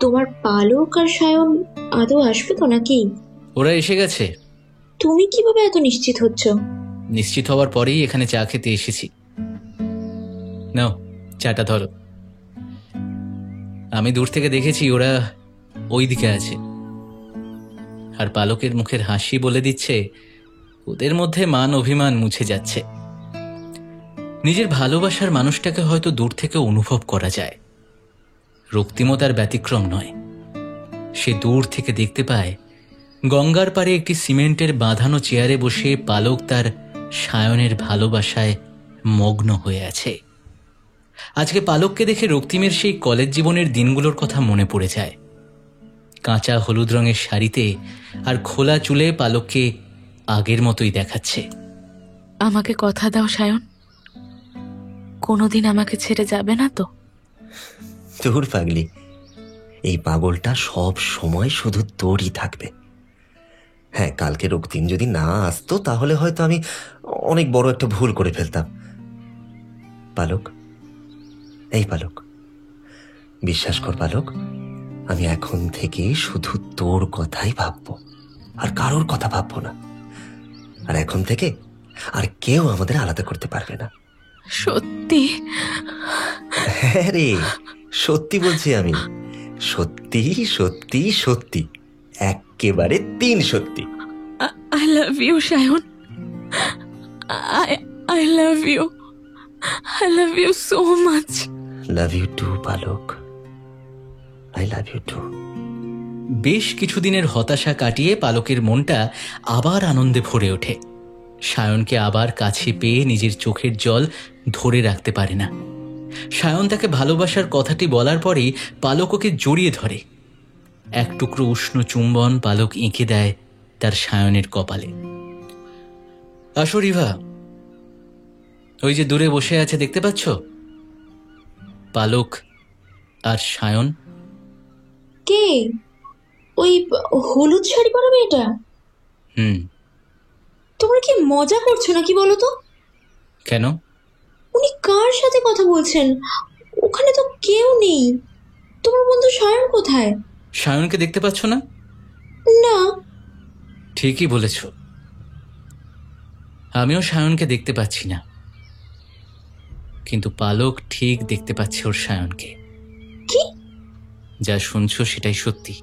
তোমার পালক আর সায়ন আদৌ আসবে তো নাকি? ওরা এসে গেছে। তুমি কিভাবে এত নিশ্চিত হচ্ছ? নিশ্চিত হওয়ার পরেই এখানে চা খেতে এসেছি। নাও চাটা ধরো। আমি দূর থেকে দেখেছি ওরা ওই দিকে আছে, আর পালকের মুখের হাসি বলে দিচ্ছে ওদের মধ্যে মান অভিমান মুছে যাচ্ছে। নিজের ভালোবাসার মানুষটাকে হয়তো দূর থেকে অনুভব করা যায়। রক্তিমও তার ব্যতিক্রম নয়। সে দূর থেকে দেখতে পায় গঙ্গার পাড়ে একটি সিমেন্টের বাঁধানো চেয়ারে বসে পালক তার সায়নের ভালোবাসায় মগ্ন হয়ে আছে। আজকে পালককে দেখে রক্তিমের সেই কলেজ জীবনের দিনগুলোর কথা মনে পড়ে যায়। কাঁচা হলুদ রঙের শাড়িতে আর খোলা চুলে পালককে আগের মতোই দেখাচ্ছে। আমাকে কথা দাও সায়ন, কোনোদিন আমাকে ছেড়ে যাবে না তো? তোর পাগলি, এই পাগলটা সব সময় শুধু তোরই থাকবে। হ্যাঁ, কালকে রক্তিম যদি না আসতো তাহলে হয়তো আমি অনেক বড় একটা ভুল করে ফেলতাম। পালক, এই পালক, বিশ্বাস কর পালক, আমি এখন থেকে শুধু তোর কথাই ভাববো, আর কারোর কথা ভাববো না। আর এখন থেকে আর কেউ আমাদের আলাদা করতে পারবে না। সত্যি? হ্যাঁ রে, সত্যি বলছি আমি। সত্যি সত্যি সত্যি, একেবারে 3 সত্যি। I love you Sayan, I love you, I love you so much. Love you too Palak, I love you too. বেশ কিছুদিনের হতাশা কাটিয়ে পালকের মনটা আবার আনন্দে ভরে ওঠে। সায়নকে আবার কাছে পেয়ে নিজের চোখের জল ধরে রাখতে পারে না। সায়ন তাকে ভালোবাসার কথাটি বলার পরেই পালক ওকে জড়িয়ে ধরে। এক টুকরো উষ্ণ চুম্বন পালক এঁকে দেয় তার সায়নের কপালে। আসো রিভা, ওই যে দূরে বসে আছে দেখতে পাচ্ছ, পালক আর সায়ন। কে? ওই হলুদ শাড়ি পরা মেয়েটা? হুম। তোমরা কি মজা করছো নাকি বলো তো? কেন? উনি কার সাথে কথা বলছেন? ওখানে তো কেউ নেই। তোমার বন্ধু সায়ন কোথায়? সায়নকে দেখতে পাচ্ছ না? না। ঠিকই বলেছ, আমিও সায়নকে দেখতে পাচ্ছি না, কিন্তু পালক ঠিক দেখতে পাচ্ছে ওর সায়নকে। কি? যা শুনছো সেটাই সত্যি।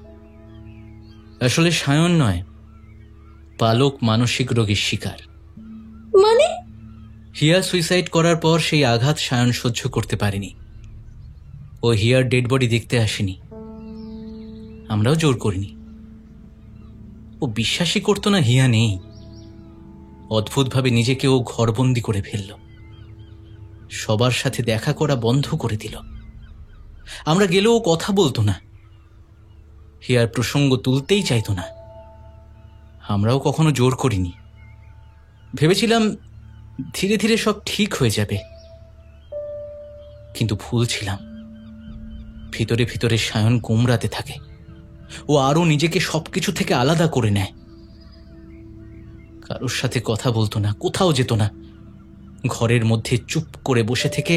আসলে সায়ন নয়, পালক মানসিক রোগের শিকার। মানে? হিয়া সুইসাইড করার পর সেই আঘাত সায়ন সহ্য করতে পারেনি। ও হিয়ার ডেড বডি দেখতে আসেনি, আমরাও জোর করিনি। ও বিশ্বাসই করতো না হিয়া নেই। অদ্ভুতভাবে নিজেকে ও ঘরবন্দি করে ফেলল, সবার সাথে দেখা করা বন্ধ করে দিল। আমরা গেলেও ও কথা বলতো না, হিয়ার প্রসঙ্গ তুলতেই চাইতো না। আমরাও কখনো জোর করিনি, ভেবেছিলাম ধীরে ধীরে সব ঠিক হয়ে যাবে, কিন্তু ভুল ছিলাম। ভিতরে ভিতরে সায়ন গোমরাতে থাকে, ও আরো নিজেকে সবকিছু থেকে আলাদা করে নেয়। কারোর সাথে কথা বলতো না, কোথাও যেত না, ঘরের মধ্যে চুপ করে বসে থেকে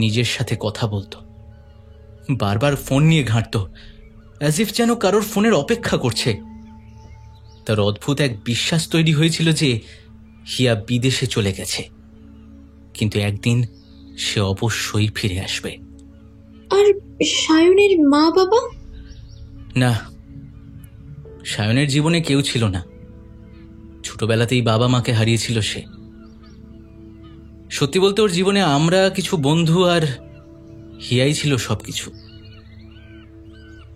নিজের সাথে কথা বলতো। বারবার ফোন নিয়ে ঘাঁটতো, অ্যাজ ইফ যেন কারোর ফোনের অপেক্ষা করছে। তার অদ্ভুত এক বিশ্বাস তৈরি হয়েছিল যে হিয়া বিদেশে চলে গেছে, কিন্তু একদিন সে অবশ্যই ফিরে আসবে। আর সায়নের মা বাবা? না, সায়নের জীবনে কেউ ছিল না। ছোটবেলাতেই বাবা মাকে হারিয়েছিল সে। সত্যি বলতে ওর জীবনে আমরা কিছু বন্ধু আর হিয়াই ছিল সবকিছু।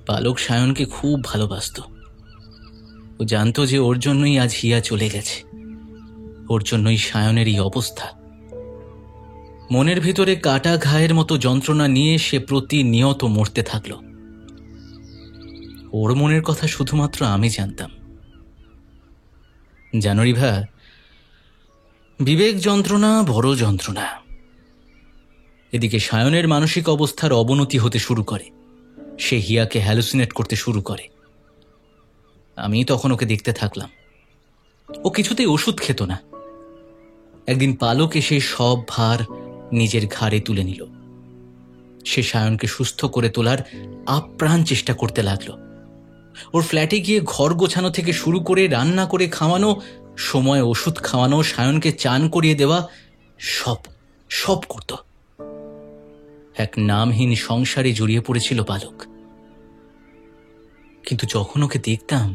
পালক সায়নকে খুব ভালোবাসতো। ও জানতো যে ওর জন্যই আজ হিয়া চলে গেছে, ওর জন্যই সায়নের এই অবস্থা। মনের ভিতরে কাটা ঘায়ের মতো যন্ত্রণা নিয়ে সে প্রতিনিয়ত মরতে থাকলো। ওর মনের কথা শুধুমাত্র আমি জানতাম। জানো রিভা, বিবেক যন্ত্রণা বড় যন্ত্রণা। এদিকে সায়নের মানসিক অবস্থার অবনতি হতে শুরু করে, সে হিয়াকে হ্যালুসিনেট করতে শুরু করে। আমি তখন ওকে দেখতে থাকলাম। ও কিছুতেই ওষুধ খেত না। একদিন পালক এসে সব ভার নিজের ঘাড়ে তুলে নিল। সে সায়নকে সুস্থ করে তোলার আপ্রাণ চেষ্টা করতে লাগলো। ওর ফ্ল্যাটে গিয়ে ঘর গোছানো থেকে শুরু করে রান্না করে খাওয়ানো, সময় ওষুধ খাওয়ানো, সায়নকে চান করিয়ে দেওয়া, সব সব করত। এক নামহীন সংসারে জড়িয়ে পড়েছিল পালক। কিন্তু যখন ওকে দেখতাম,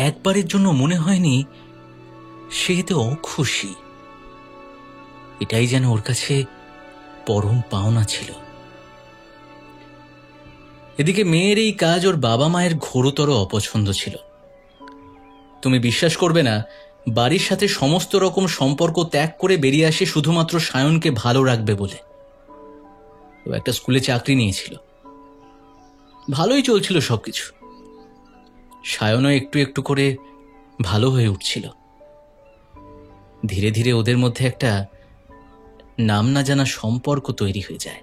একবারের জন্য মনে হয়নি সে এতে অখুশি। এটাই যেন ওর কাছে পরম পাওনা ছিল। এদিকে মেয়ের এই কাজ ওর বাবা মায়ের ঘোরতর অপছন্দ ছিল। তুমি বিশ্বাস করবে না, বাড়ির সাথে সমস্ত রকম সম্পর্ক ত্যাগ করে বেরিয়ে আসে শুধুমাত্র সায়নকে ভালো রাখবে বলে। ও একটা স্কুলে চাকরি নিয়েছিল, ভালোই চলছিল সবকিছু। সায়নও একটু একটু করে ভালো হয়ে উঠছিল। ধীরে ধীরে ওদের মধ্যে একটা নাম না জানা সম্পর্ক তৈরি হয়ে যায়।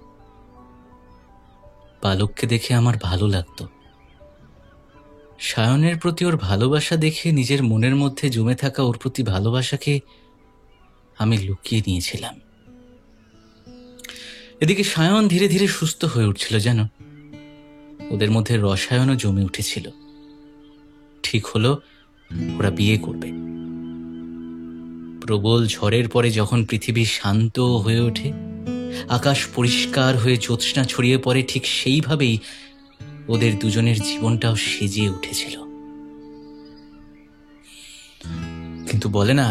পালককে দেখে আমার ভালো লাগতো। সায়নের প্রতি ওর ভালোবাসা দেখে নিজের মনের মধ্যে জমে থাকা ওর প্রতি ভালোবাসাকে আমি লুকিয়ে নিয়েছিলাম। এদিকে সায়ন ধীরে ধীরে সুস্থ হয়ে উঠছিল। যেন ওদের মধ্যে রসায়নও জমে উঠেছিল। ঠিক হলো ওরা বিয়ে করবে। প্রবল ঝড়ের পরে যখন পৃথিবী শান্ত হয়ে ওঠে, আকাশ পরিষ্কার হয়ে জ্যোৎস্না ছড়িয়ে পড়ে, ঠিক সেইভাবেই ওদের দুজনের জীবনটাও সেজে উঠেছিল। কিন্তু বলে না,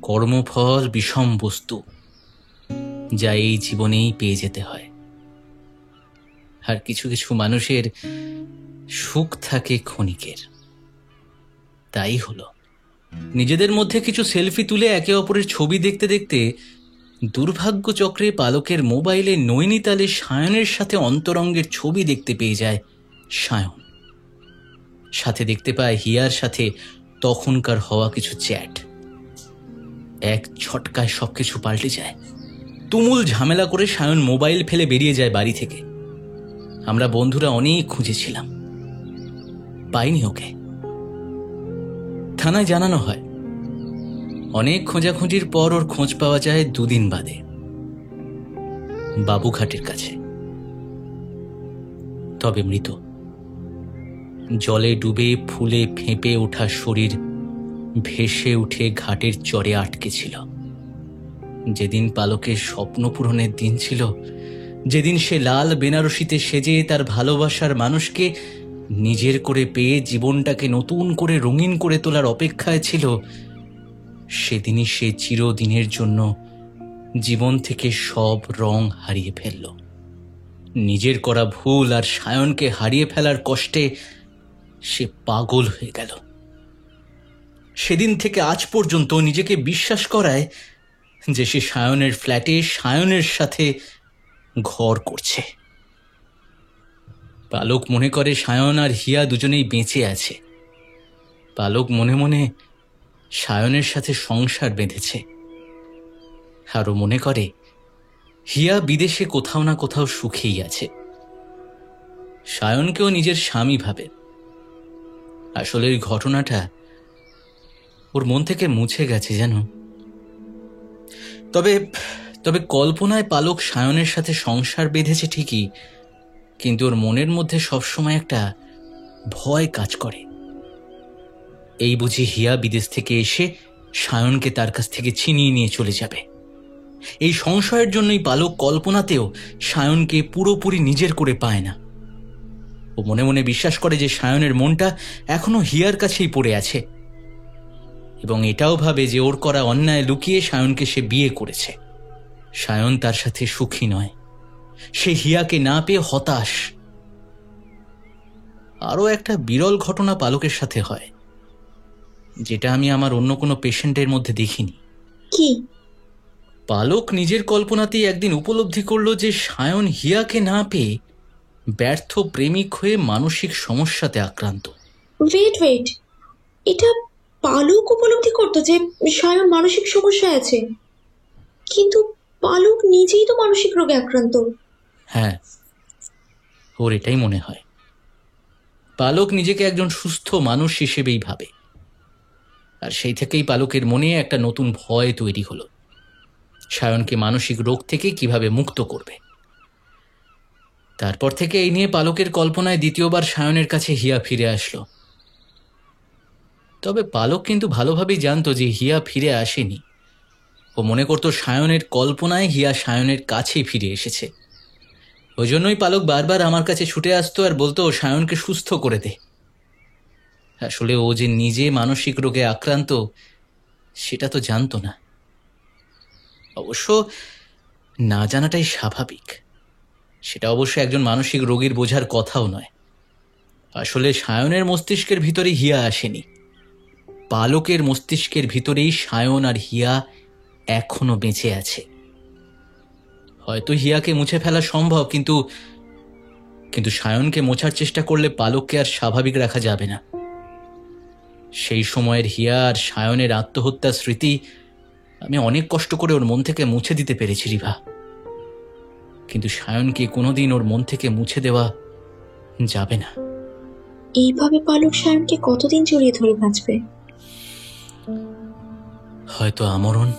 কর্মফল বিষম বস্তু, যা এই জীবনেই পেয়ে যেতে হয়। আর কিছু কিছু মানুষের সুখ থাকে ক্ষণিকের। তাই হলো, নিজেদের মধ্যে কিছু সেলফি তুলে একে অপরের ছবি দেখতে দেখতে দুর্ভাগ্য চক্রে পালকের মোবাইলে নৈনিতালে সায়নের সাথে অন্তরঙ্গের ছবি দেখতে পেয়ে যায় সায়ন। সাথে দেখতে পায় হিয়ার সাথে তখনকার হওয়া কিছু চ্যাট। এক ঝটকায় সবকিছু পাল্টে যায়। তুমুল ঝামেলা করে সায়ন মোবাইল ফেলে বেরিয়ে যায় বাড়ি থেকে। আমরা বন্ধুরা অনেক খুঁজেছিলাম, পাইনি ওকে। থানায় জানানো হয়, অনেক খোঁজাখুঁজির পর ওর খোঁজ পাওয়া যায় 2 দিন বাদে বাবুঘাটের কাছে, তবে মৃত। জলে ডুবে ফুলে ফেঁপে ওঠা শরীর ভেসে উঠে ঘাটের চরে আটকে ছিল। যেদিন পালকের স্বপ্ন পূরণের দিন ছিল, যেদিন সে লাল বেনারসিতে সেজে তার ভালোবাসার মানুষকে নিজের করে পেয়ে জীবনটাকে নতুন করে রঙিন করে তোলার অপেক্ষায় ছিল, সেদিনই সে চিরদিনের জন্য জীবন থেকে সব রং হারিয়ে ফেলল। নিজের করা ভুল আর সায়নকে হারিয়ে ফেলার কষ্টে সে পাগল হয়ে গেল। সেদিন থেকে আজ পর্যন্ত নিজেকে বিশ্বাস করায় যে সে সায়নের ফ্ল্যাটে সায়নের সাথে ঘর করছে। পালক মনে করে সায়ন আর হিয়া দুজনেই বেঁচে আছে। পালক মনে মনে সায়নের সাথে সংসার বেঁধেছে। আরও মনে করে হিয়া বিদেশে কোথাও না কোথাও সুখেই আছে। সায়নকেও নিজের স্বামী ভাবে। আসলে ওই ঘটনাটা ওর মন থেকে মুছে গেছে যেন। তবে তবে কল্পনায় পালক সায়নের সাথে সংসার বেঁধেছে ঠিকই, কিন্তু ওর মনের মধ্যে সবসময় একটা ভয় কাজ করে। এই বুঝি হিয়া বিদেশ থেকে এসে সায়নকে তার কাছ থেকে ছিনিয়ে নিয়ে চলে যাবে। এই সংশয়ের জন্যই পালক কল্পনাতেও সায়নকে পুরোপুরি নিজের করে পায় না। ও মনে মনে বিশ্বাস করে যে সায়নের মনটা এখনো হিয়ার কাছেই পড়ে আছে, এবং এটাও ভাবে যে ওর করা অন্যায় লুকিয়ে সায়নকে সে বিয়ে করেছে। সায়ন তার সাথে সুখী নয়, সে হিয়াকে না পেয়ে হতাশ। আরও একটা বিরল ঘটনা পালকের সাথে হয়, যেটা আমি আমার অন্য কোনো পেশেন্টের মধ্যে দেখিনি। কি? পালক নিজের কল্পনাতেই একদিন উপলব্ধি করলো যে সায়ন হিয়াকে না পেয়ে ব্যর্থ প্রেমিক হয়ে মানসিক সমস্যাতে আক্রান্ত। ওয়েট, এটা পালক উপলব্ধি করতো যে সায়ন মানসিক সমস্যায় আছে, কিন্তু পালক নিজেই তো মানসিক রোগে আক্রান্ত। হ্যাঁ, ওর এটাই মনে হয়। পালক নিজেকে একজন সুস্থ মানুষ হিসেবেই ভাবে, আর সেই থেকেই পালকের মনে একটা নতুন ভয় তৈরি হলো, সায়নকে মানসিক রোগ থেকে কিভাবে মুক্ত করবে। তারপর থেকে এই নিয়ে পালকের কল্পনায় দ্বিতীয়বার সায়নের কাছে হিয়া ফিরে আসলো। তবে পালক কিন্তু ভালোভাবেই জানতো যে হিয়া ফিরে আসেনি। ও মনে করতো সায়নের কল্পনায় হিয়া সায়নের কাছেই ফিরে এসেছে। ওই জন্যই পালক বারবার আমার কাছে ছুটে আসতো আর বলতো সায়নকে সুস্থ করে দে। আসলে ও যে নিজে মানসিক রোগে আক্রান্ত সেটা তো জানতো না। অবশ্য না জানাটাই স্বাভাবিক। সেটা অবশ্য একজন মানসিক রোগীর বোঝার কথাও নয়। আসলে সায়নের মস্তিষ্কের ভিতরে হিয়া আসেনি, পালকের মস্তিষ্কের ভিতরেই সায়ন আর হিয়া এখনো বেঁচে আছে। হয়তো হিয়াকে মুছে ফেলা সম্ভব, কিন্তু সায়নকে মোছার চেষ্টা করলে পালককে আর স্বাভাবিক রাখা যাবে না। সেই সময়ের হিয়া আর সায়নের আত্মহত্যার স্মৃতি আমি অনেক কষ্ট করে ওর মন থেকে মুছে দিতে পেরেছি রিভা, কিন্তু সায়নকে কোনোদিন ওর মন থেকে মুছে দেওয়া যাবে না। এইভাবে পালক সায়নকে কতদিন জড়িয়ে ধরে বাঁচবে? হয়তো আমরণ।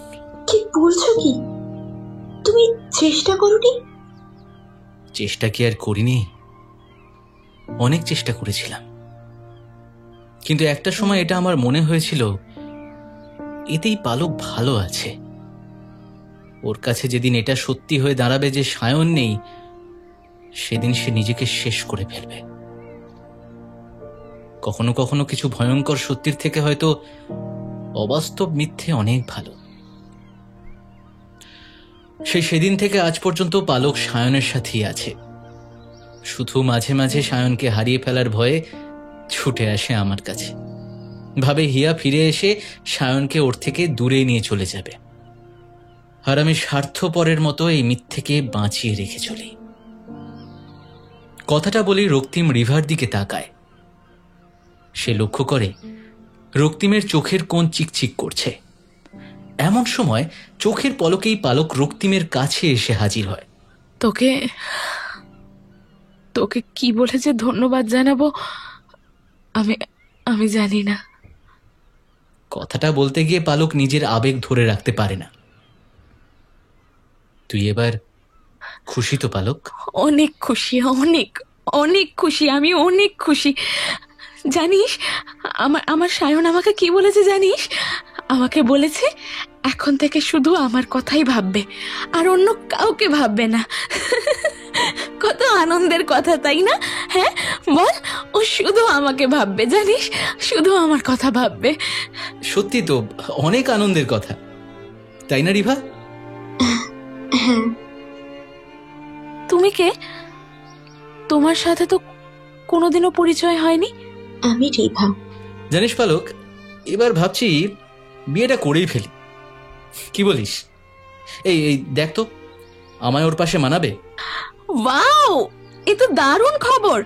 কি বলছো কি? তুমি চেষ্টা করোনি? চেষ্টা কি আর করিনি? অনেক চেষ্টা করেছিলাম, কিন্তু একটা সময় এটা আমার মনে হয়েছিল এতেই পালক ভালো আছে। ওর কাছে যেদিন এটা সত্যি হয়ে দাঁড়াবে যে সায়ন নেই, সেদিন সে নিজেকে শেষ করে ফেলবে। কখনো কখনো কিছু ভয়ঙ্কর সত্যির থেকে হয়তো অবাস্তব মিথ্যে অনেক ভালো। সেদিন থেকে আজ পর্যন্ত পালক সায়নের সাথেই আছে। শুধু মাঝে মাঝে সায়নকে হারিয়ে ফেলার ভয়ে ছুটে আসে আমার কাছে, ভাবে হিয়া ফিরে এসে সায়নকে ওর থেকে দূরে নিয়ে চলে যাবে। আর আমি স্বার্থপরের মতো এই মিথ্যেকে বাঁচিয়ে রেখে চলি। কথাটা বলি রক্তিম রিভার দিকে তাকায়। সে লক্ষ্য করে রক্তিমের চোখের কোণ চিকচিক করছে। এমন সময় চোখের পলকেই পালক রক্তিমের কাছে এসে হাজির হয়। তোকে কি বলে যে ধন্যবাদ জানাবো আমি আমি জানি না। কথাটা বলতে গিয়ে পালক নিজের আবেগ ধরে রাখতে পারে না। তুই এবার খুশি তো পালক? অনেক খুশি, অনেক অনেক খুশি, আমি অনেক খুশি। জানিস আমার আমার সায়ন আমাকে কি বলেছে জানিস? আমাকে বলেছে এখন থেকে শুধু আমার কথাই ভাববে, আর অন্য কাউকে ভাববে না। কত আনন্দের কথা, তাই না? হ্যাঁ বল, ও শুধু আমাকে ভাববে, জানিস, শুধু আমার কথা ভাববে। সত্যি তো, অনেক আনন্দের কথা, তাই না রিভা? হ্যাঁ। তুমি কে? তোমার সাথে তো কোনোদিনও পরিচয় হয়নি। আমি রিভা। জানিস পালক, এবার ভাবছি বিয়েটা করেই ফেলি, কি বলিস? এই এই দেখ তো, আমায় ওর পাশে মানাবে? ওয়াও, এ তো দারুণ খবর।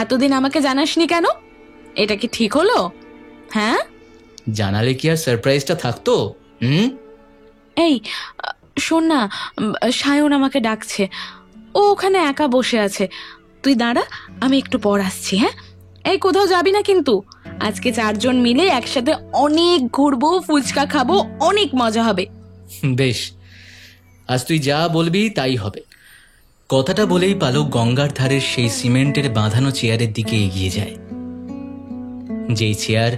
এতদিন আমাকে জানাসনি কেন? এটা কি ঠিক হলো? হ্যাঁ, জানালে কি আর সারপ্রাইজটা থাকতো? এই শোন না, সায়ন আমাকে ডাকছে, ও ওখানে একা বসে আছে। তুই দাঁড়া, আমি একটু পর আসছি। হ্যাঁ, এই কোথাও যাবি না কিন্তু। আজকে 4 জন মিলে একসাথে অনেক ঘুরবো, ফুচকা খাবো, অনেক মজা হবে। বেশ, আজ তুই যা বলবি তাই হবে। কথাটা বলেই পালক গঙ্গার ধারের সেই সিমেন্টের বাঁধানো চেয়ারের দিকে এগিয়ে যায়, যেই চেয়ার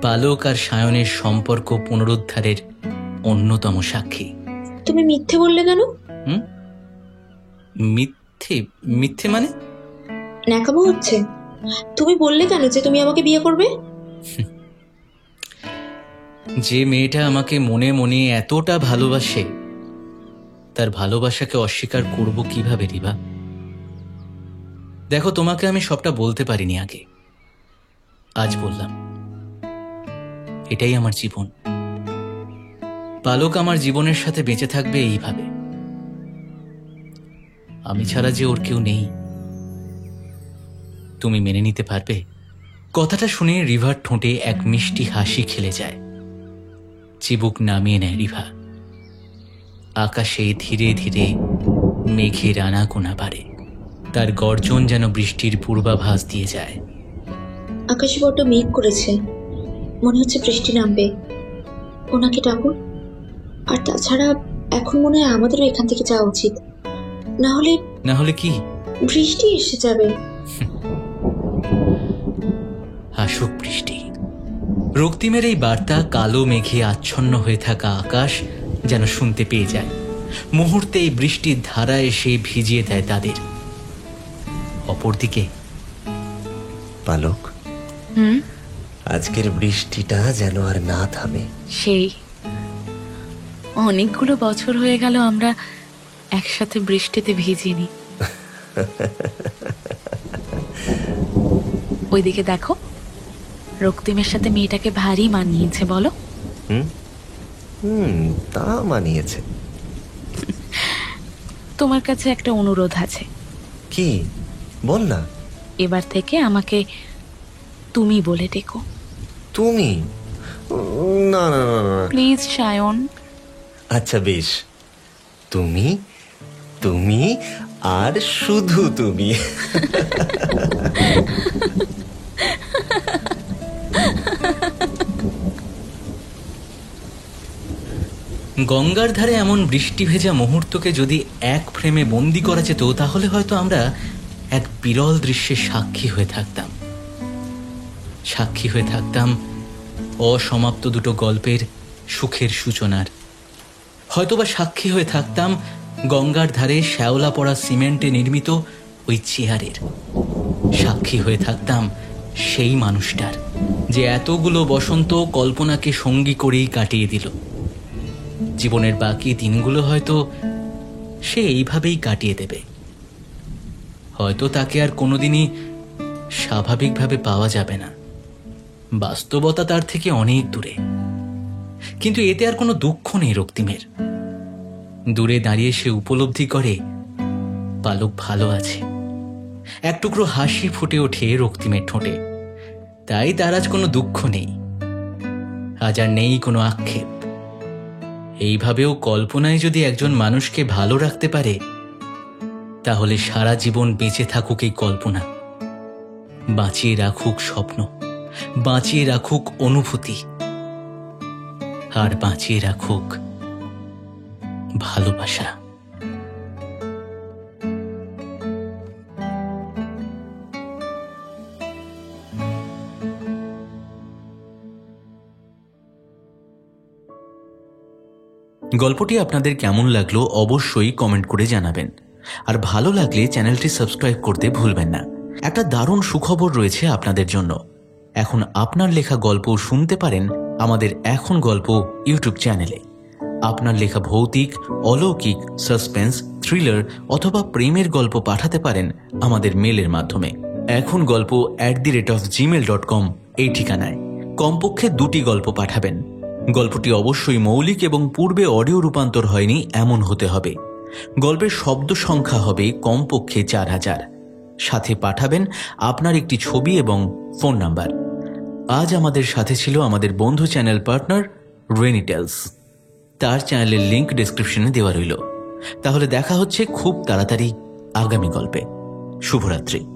পালক আর সায়নের সম্পর্ক পুনরুদ্ধারের অন্যতম সাক্ষী। তুমি মিথ্যে বললে কেন? মিথ্যে? মিথ্যে মানে? ন্যাকামো হচ্ছে। তুমি বললে কেন যে তুমি আমাকে বিয়ে করবে? যে মেয়েটা আমাকে মনে মনে এতটা ভালোবাসে, তার ভালোবাসাকে অস্বীকার করব কিভাবে রিভা? দেখো, তোমাকে আমি সবটা বলতে পারিনি আগে, আজ বললাম। এটাই আমার জীবন। পালক আমার জীবনের সাথে বেঁচে থাকবে এইভাবে। আমি ছাড়া যে ওর কেউ নেই, তুমি মেনে নিতে পারবে? কথাটা শুনে রিভার ঠোঁটে এক মিষ্টি হাসি খেলে যায়। চিবুক নামিয়ে নেয় রিভা। আকাশে ধীরে ধীরে মেঘের আনাগোনা বাড়ে, তার গর্জন যেন বৃষ্টির পূর্বাভাস দিয়ে যায়। আকাশে বড্ড মেঘ করেছে, মনে হচ্ছে বৃষ্টি নামবে। ওনাকে ডাকুন। আর তাছাড়া এখন মনে হয় আমাদেরও এখান থেকে যাওয়া উচিত, না হলে কি? বৃষ্টি এসে যাবে। আসুক বৃষ্টি। রক্তিমের এই বার্তা কালো মেঘে আচ্ছন্ন হয়ে থাকা আকাশ যেন শুনতে পেয়ে যায়। মুহূর্তে এই বৃষ্টির ধারা এসে ভিজিয়ে দেয় তাদের। অপরদিকে পালক, আজকের বৃষ্টিটা যেন আর না থামে। সেই অনেকগুলো বছর হয়ে গেল আমরা একসাথে বৃষ্টিতে ভিজিনি। ওইদিকে দেখো, রক্তিমের সাথে মেয়েটাকে ভারী মানিয়েছে, বলো? তা মানিয়েছে। তোমার কাছে একটা অনুরোধ আছে। কি? বল না। এবার থেকে আমাকে তুমি বলে ডেকো। তুমি? না না না না, প্লিজ সায়ন। আচ্ছা বেশ, তুমি, তুমি আর শুধু তুমি। গঙ্গার ধারে এমন বৃষ্টি ভেজা মুহূর্তকে যদি এক ফ্রেমে বন্দি করা যেত, তাহলে হয়তো আমরা এক বিরল দৃশ্যের সাক্ষী হয়ে থাকতাম। সাক্ষী হয়ে থাকতাম অসমাপ্ত দুটো গল্পের সুখের সূচনার। হয়তোবা সাক্ষী হয়ে থাকতাম গঙ্গার ধারে শ্যাওলা পড়া সিমেন্টে নির্মিত ওই চেয়ারের। সাক্ষী হয়ে থাকতাম সেই মানুষটার, যে এতগুলো বসন্ত কল্পনাকে সঙ্গী করেই কাটিয়ে দিল। জীবনের বাকি দিনগুলো হয়তো সে এইভাবেই কাটিয়ে দেবে। হয়তো তাকে আর কোনোদিনই স্বাভাবিকভাবে পাওয়া যাবে না। বাস্তবতা তার থেকে অনেক দূরে। কিন্তু এতে আর কোনো দুঃখ নেই রক্তিমের। দূরে দাঁড়িয়ে সে উপলব্ধি করে পালক ভালো আছে। এক টুকরো হাসি ফুটে ওঠে রক্তিমের ঠোঁটে। তাই তার আজ কোনো দুঃখ নেই, আজ আর নেই কোনো আক্ষেপ। এইভাবেও কল্পনায় যদি একজন মানুষকে ভালো রাখতে পারে, তাহলে সারা জীবন বেঁচে থাকুক এই কল্পনা। বাঁচিয়ে রাখুক স্বপ্ন, বাঁচিয়ে রাখুক অনুভূতি, আর বাঁচিয়ে রাখুক ভালোবাসা। গল্পটি আপনাদের কেমন লাগলো অবশ্যই কমেন্ট করে জানাবেন, আর ভালো লাগলে চ্যানেলটি সাবস্ক্রাইব করতে ভুলবেন না। একটা দারুণ সুখবর রয়েছে আপনাদের জন্য। এখন আপনার লেখা গল্প শুনতে পারেন আমাদের এখন গল্প ইউটিউব চ্যানেলে। আপনার লেখা ভৌতিক, অলৌকিক, সাসপেন্স, থ্রিলার অথবা প্রেমের গল্প পাঠাতে পারেন আমাদের মেলের মাধ্যমে এখন গল্প @gmail.com এই ঠিকানায়। কমপক্ষে 2টি গল্প পাঠাবেন। গল্পটি অবশ্যই মৌলিক এবং পূর্বে অডিও রূপান্তর হয়নি এমন হতে হবে। গল্পের শব্দ সংখ্যা হবে কমপক্ষে 4000। সাথে পাঠাবেন আপনার একটি ছবি এবং ফোন নাম্বার। আজ আমাদের সাথে ছিল আমাদের বন্ধু চ্যানেল পার্টনার রেনি টেলস। তার চ্যানেলের লিংক ডেসক্রিপশনে দেওয়া রইল। তাহলে দেখা হচ্ছে খুব তাড়াতাড়ি আগামী গল্পে। শুভরাত্রি।